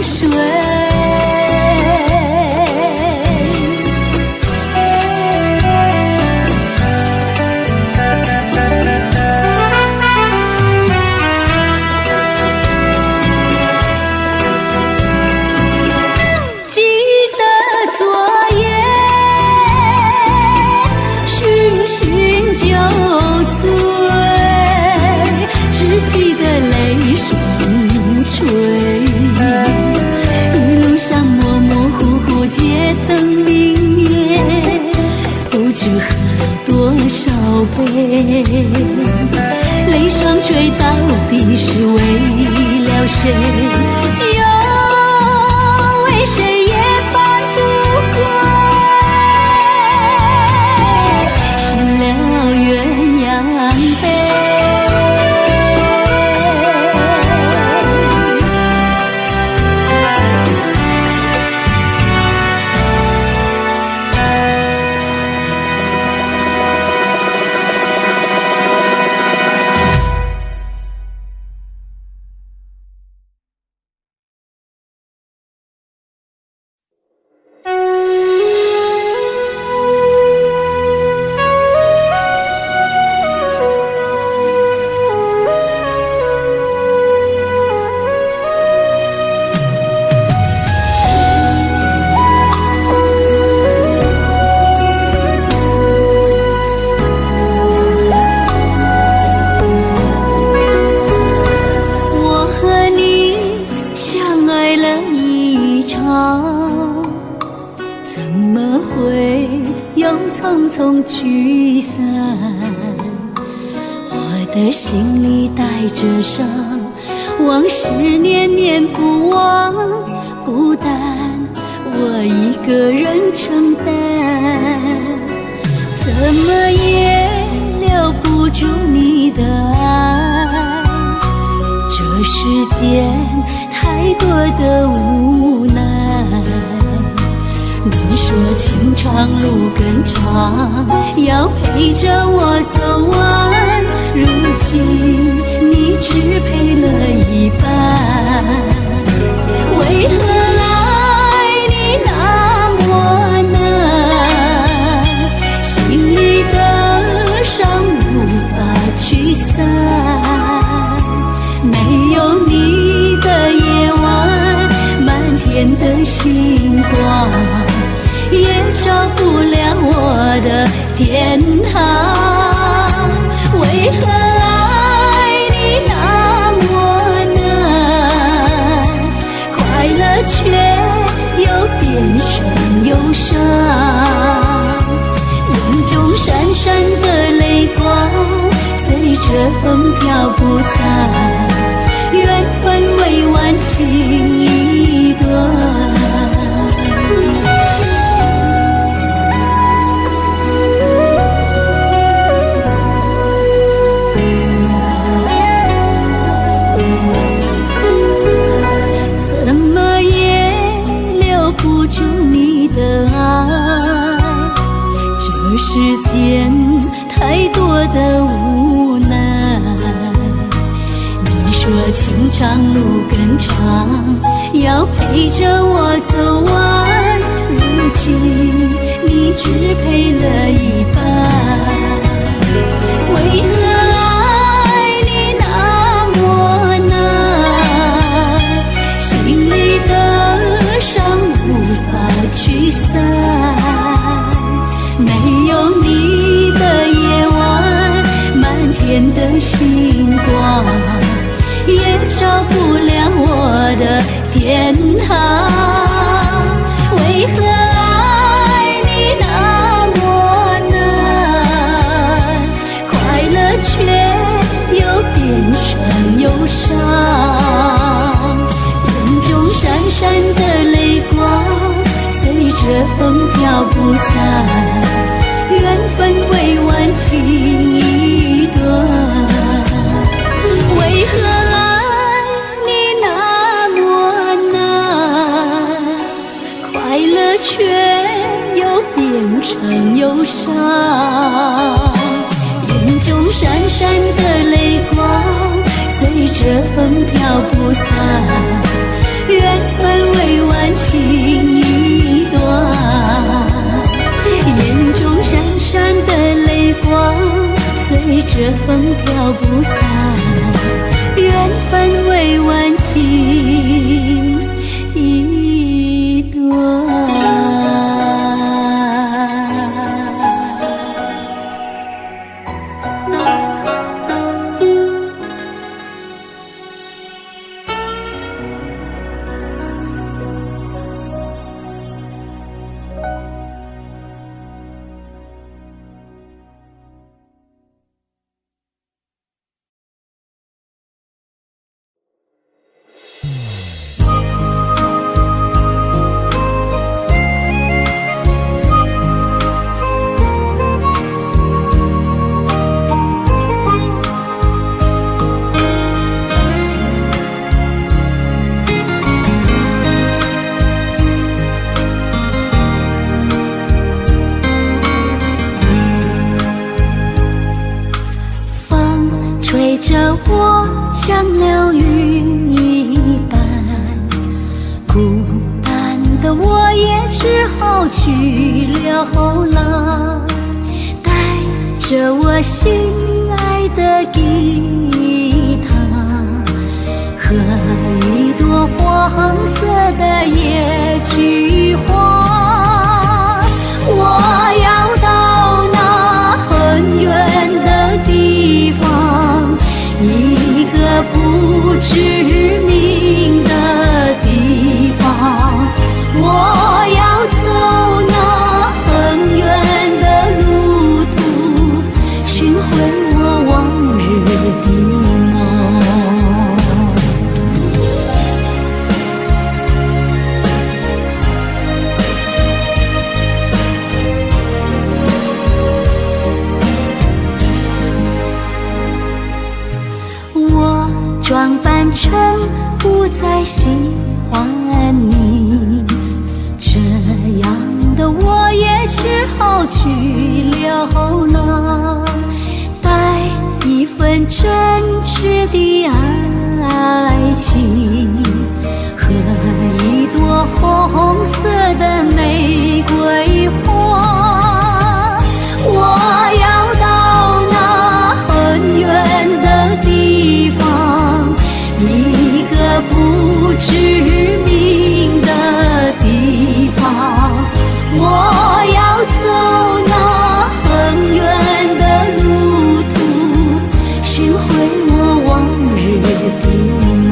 睡。一路上模模糊糊街灯明灭，不知喝了多少杯，泪双垂到底是为了谁？又为谁也翻不过？醒了鸳鸯杯。匆匆聚散，我的心里带着伤，往事念念不忘，孤单我一个人承担，怎么也留不住你的爱，这世间太多的无奈，你说情长路更长，要陪着我走完，如今你只陪了一半，为何爱你那么难，心里的伤无法驱散，没有你的夜晚，满天的星光也照不了我的天堂，为何爱你那么难，快乐却又变成忧伤，眼中闪闪的泪光随着风飘不散，缘分未完情已断。世间太多的无奈，你说情长路更长，要陪着我走完，如今你只陪了一半，为何爱你那么难，心里的伤无法驱散，没有你的夜晚，满天的星光也照不了我的天堂，为何爱你那么难，快乐却又变成忧伤，眼中闪闪的泪光随着风飘不散，缘分未完情已断，为何爱你那么难，快乐却又变成忧伤，眼中闪闪的泪光随着风飘不散，缘分未完情已断，眼中闪闪的泪光随着风飘不散，缘分未完情已断。吹着我像流云一般，孤单的我也只好去流浪，带着我心爱的吉他和一朵黄色的野菊花，我要到那很远的地方，一个不知名的地方，我要走那很远的再喜欢你，这样的我也只好去流浪，带一份真挚的爱情和一朵红色的玫瑰花。我要到那很远的地方，一个不知名的地方，我要走那很远的路途，寻回我往日的梦。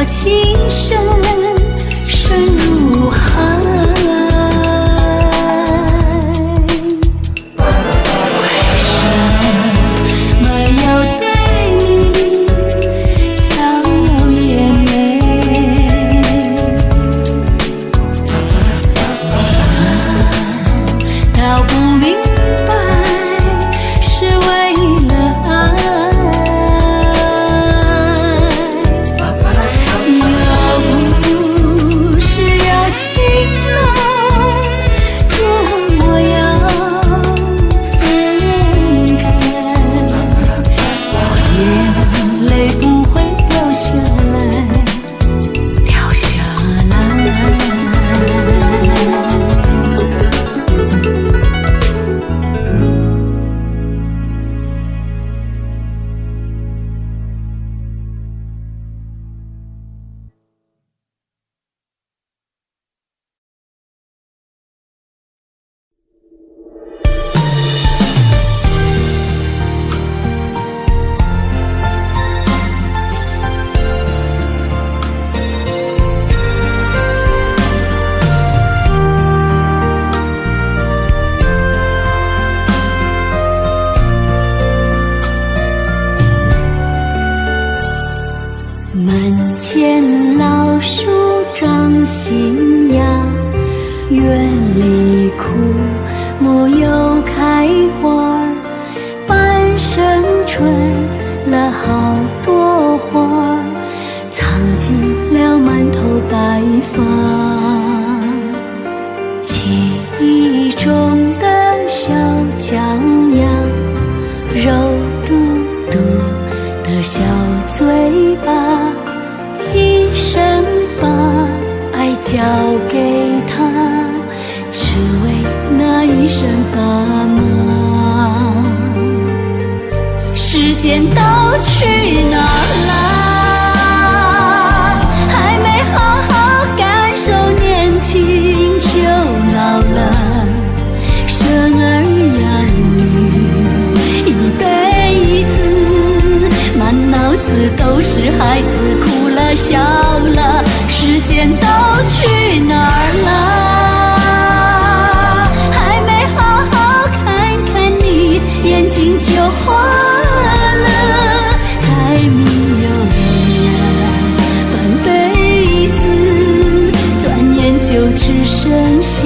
了情深深如海。门前老树长新芽，院里枯木又开花，半生吹了好多花，藏进了满头白发。记忆中的小脚丫，肉嘟嘟的小嘴巴，一生把爱交给他，只为那一声爸妈。时间都去哪儿了？还没好好感受年轻就老了，生儿养女一辈子，满脑子都是孩子哭了笑了，时间都去哪儿了？还没好好看看你，眼睛就花了，柴米油盐半辈子，转眼就只剩下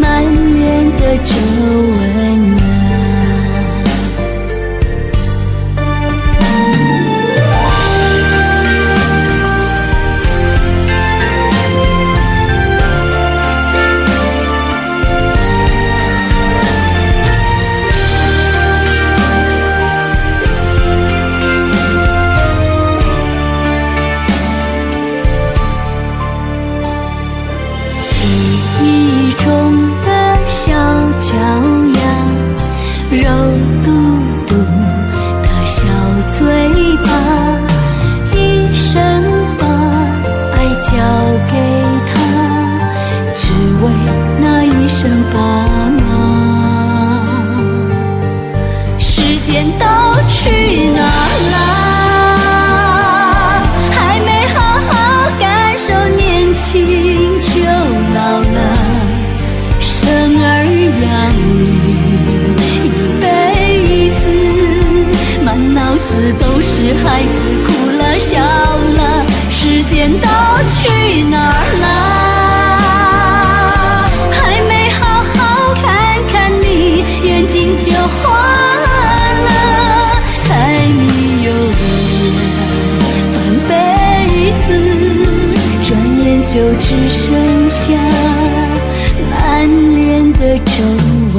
满脸的皱纹了。记忆中的小脚丫，肉嘟嘟的小嘴巴，一生把爱交给他，只为那一声爸妈。时间都去哪儿了？还没好好感受年轻就老了，生儿养女一辈子，满脑子都是孩子哭了笑了，时间都去哪儿了？还没好好看看你，眼睛就花了，柴米油盐半辈子，转眼就只剩下满脸的皱纹。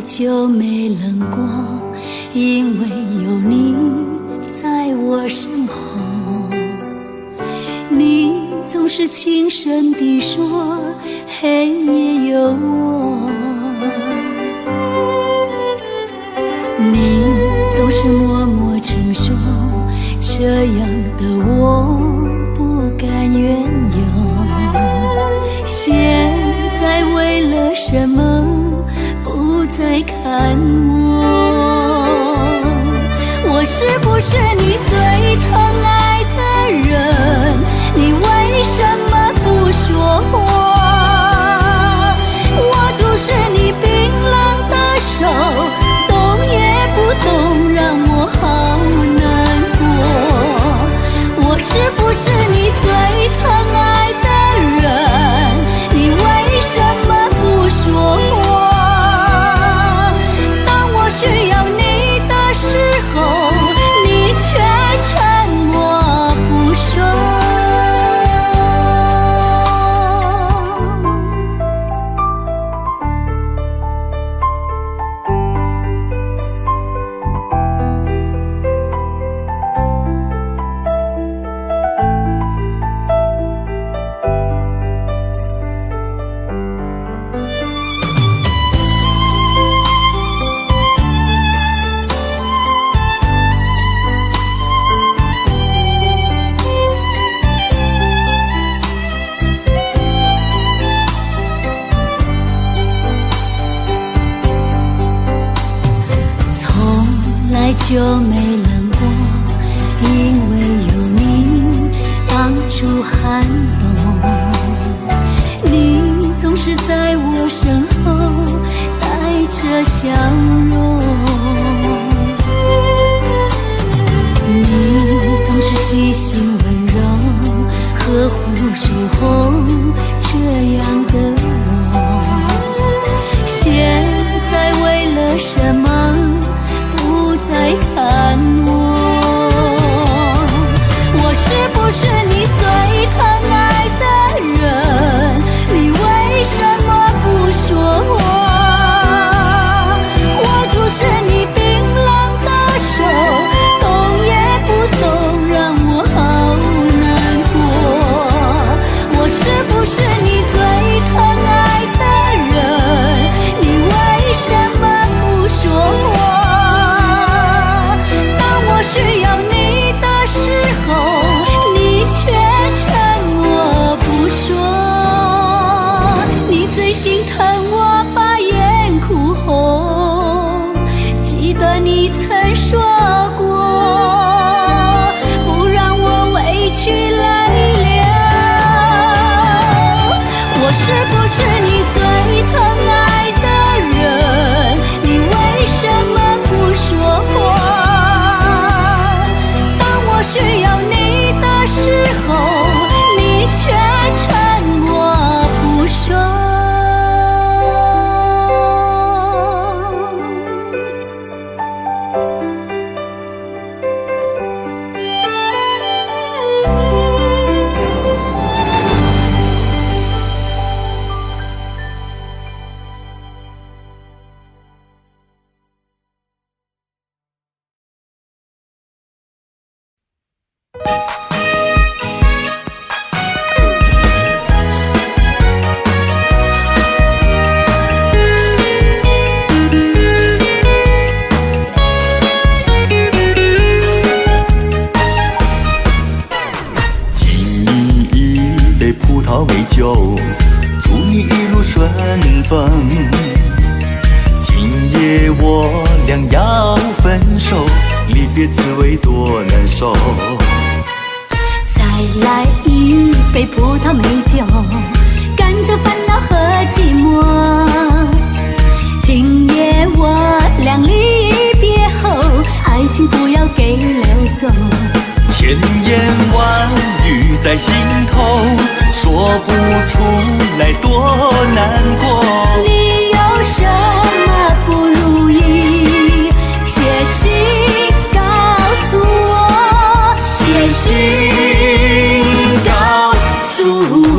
就没冷过，因为有你在我身后。你总是轻声地说，黑夜有我。你总是默默承受，这样的我不甘愿有。现在为了什么不再看我？我是不是你最疼爱的人？你为什么不说话？握住是你冰冷的手，动也不动，让我好难过。我是不是你最疼爱的人？你为什么不说话？当我需要你的时候，你却沉默不说。就没冷过，因为有你挡住寒冬。你总是在我身后带着笑容，你总是细心温柔，呵护守候这样的我。现在为了什么再看我是不是你最疼爱的人？你为什么不说话？握住是你冰冷的手，动也不动，让我好难过。我是不是你最疼爱的人？你为什么不说话？需要你的时候，你却沉默不说。你最心疼我把眼哭红，记得你曾说过，不让我委屈泪流。我是不是你最疼爱的人？你为什么不说话？需要你的时候，你却沉默不说。祝你一路顺风。今夜我俩要分手，离别滋味多难受。再来一杯葡萄美酒，赶走烦恼和寂寞。今夜我俩离别后，爱情不要给溜走。千言万语在心头，说不出来多难过。你有什么不如意？写信告诉我，写信告诉我。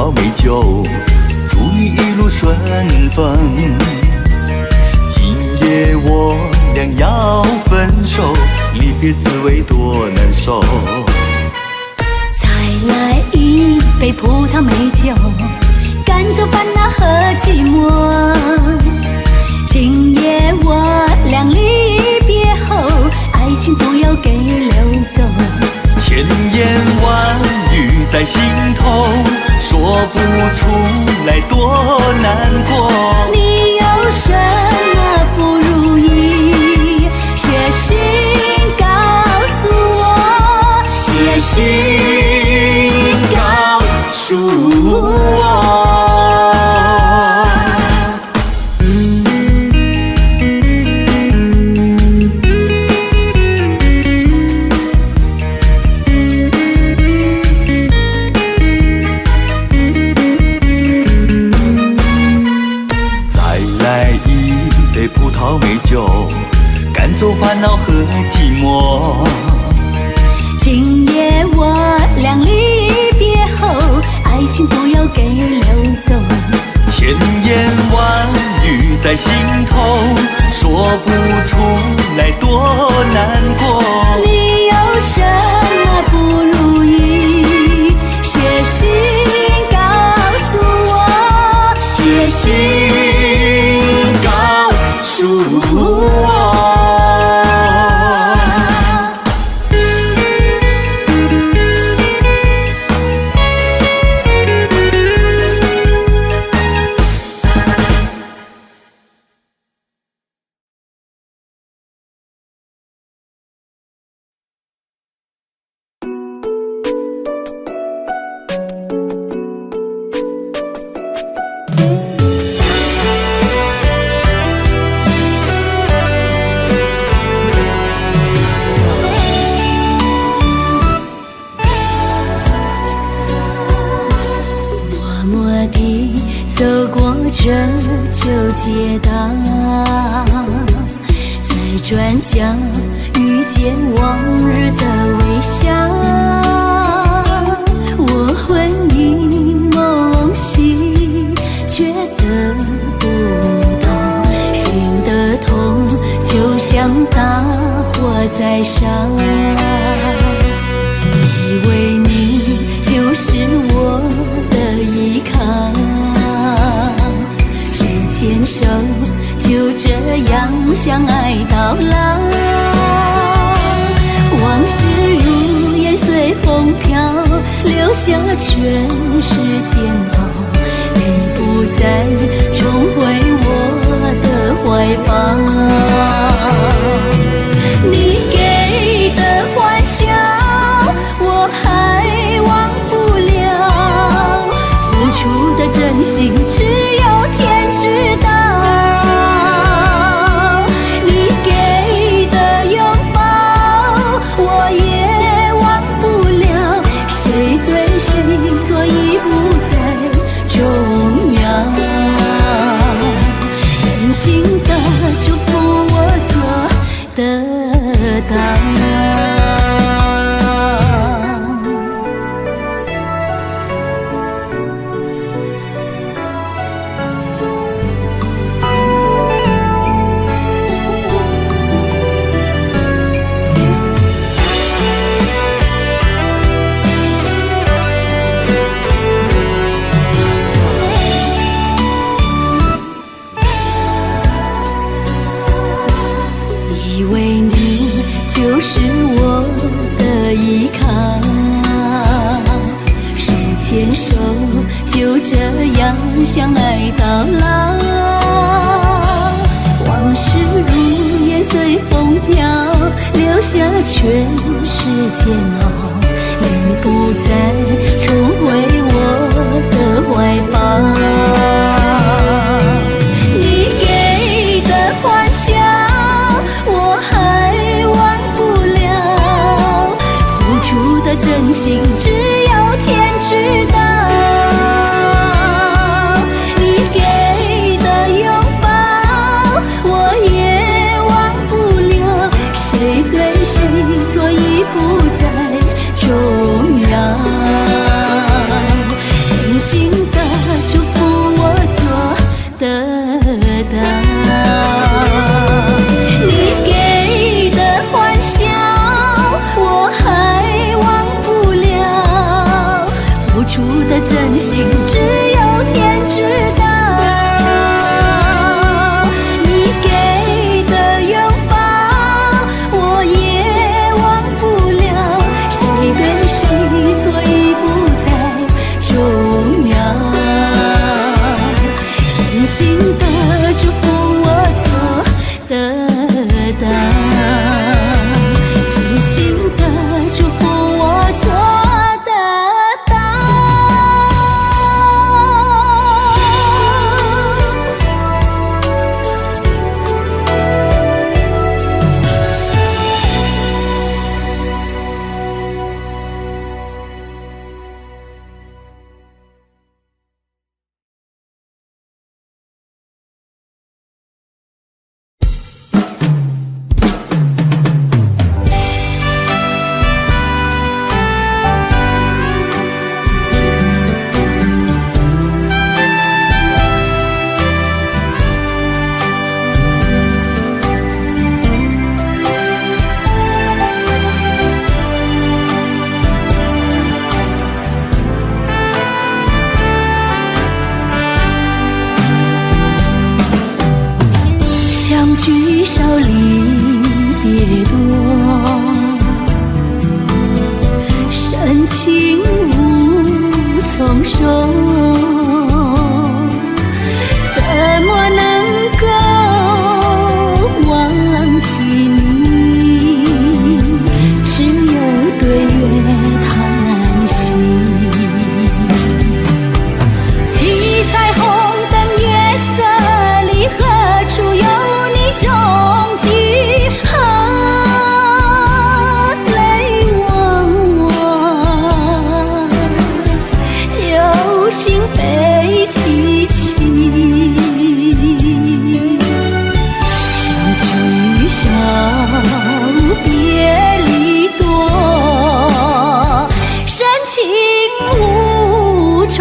萄美酒，祝你一路顺风。今夜我俩要分手，离别滋味多难受。再来一杯葡萄美酒，赶走烦恼和寂寞。今夜我俩离别后，爱情不要给溜走。千言万语在心头，说不出来多难过。你有什么不如意，写信告诉我，写信告诉我。葡萄美酒，赶走烦恼和寂寞。今夜我俩离别后，爱情不要给溜走。千言万语在心头，说不出来多难过。你有什么不如意，写信告诉我，写信告诉我。走过这旧街道，在转角遇见往日的微笑。我魂萦梦系，却得不到，心的痛就像大火在烧。以为你就是我的依靠，牵手就这样相爱到老，往事如烟随风飘，留下全是煎熬。你不再重回我的怀抱，你给的欢笑我还忘不了，付出的真心只有天知道。你给的拥抱我也忘不了，谁对谁错已不再重要，真心的祝福我做得到。就是我的依靠，手牵手就这样相爱到老，往事如烟随风飘，留下全是煎熬。你不再重回我的怀抱，真心只有天知道。你给的拥抱我也忘不了，谁对谁错已不再重要，真心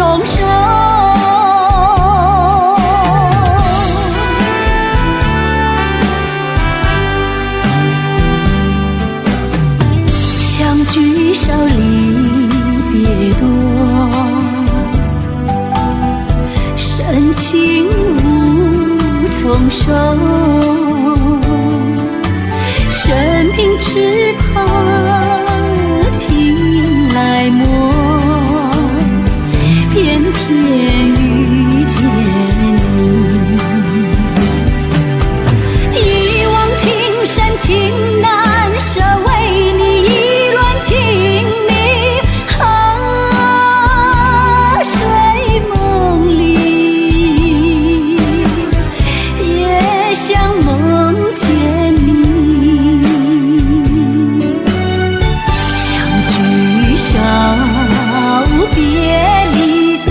重生。相聚少，离别多，深情无从收。生平只怕情来磨，偏偏遇见你。一往情深情难舍，为你意乱情迷。睡梦里也想梦见你。相聚少，别离多，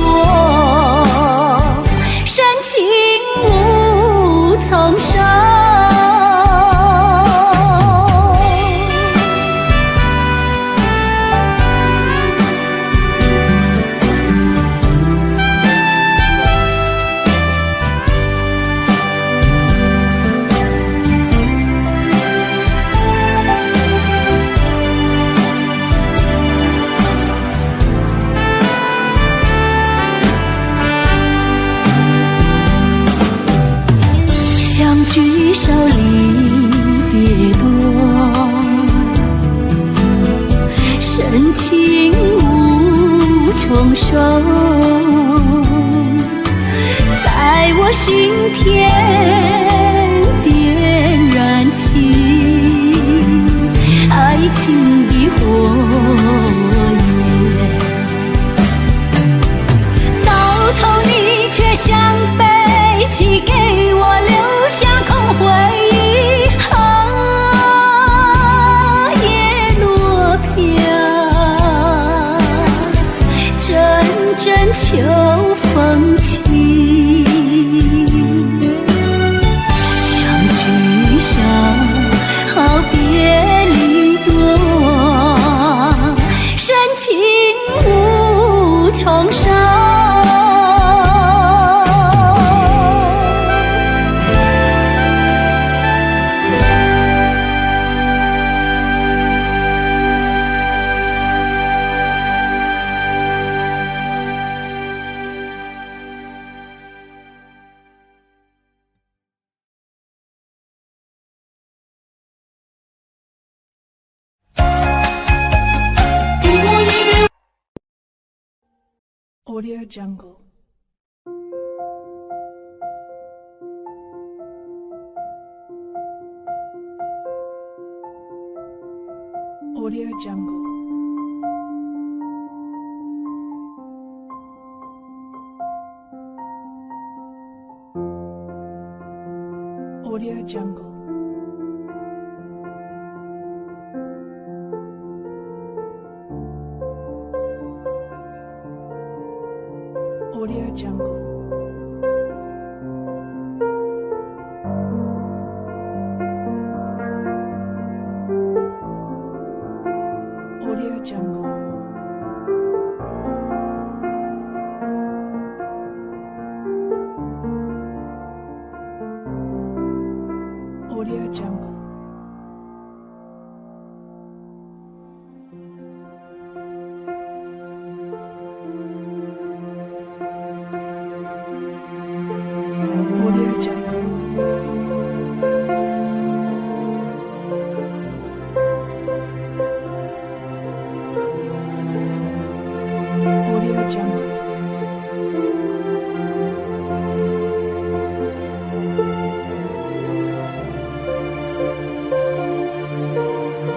深情无从收。相聚少，离别多，深情无从收。在我心田点燃起爱情的火焰，到头你却像背弃给我留下空回忆。叶落飘，阵阵秋风起。相聚少，别离多，深情无从收。Audio Jungle. Audio Jungle. Audio Jungle. Audio Jungle. Audio Jungle. Audio Jungle.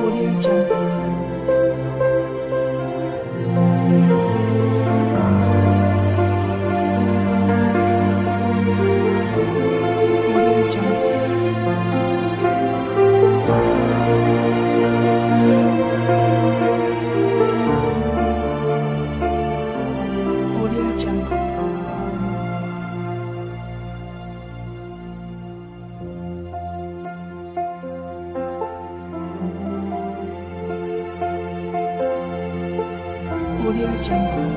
Audio Jungle. Audio Jungle. Audio Jungle.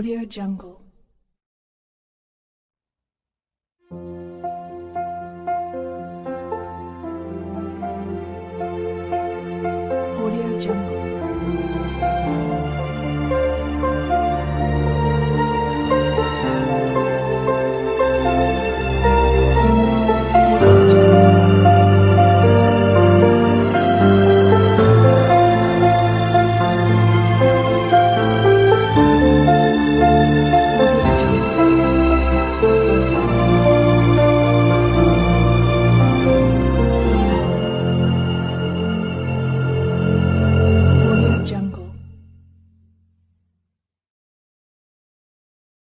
Audio Jungle.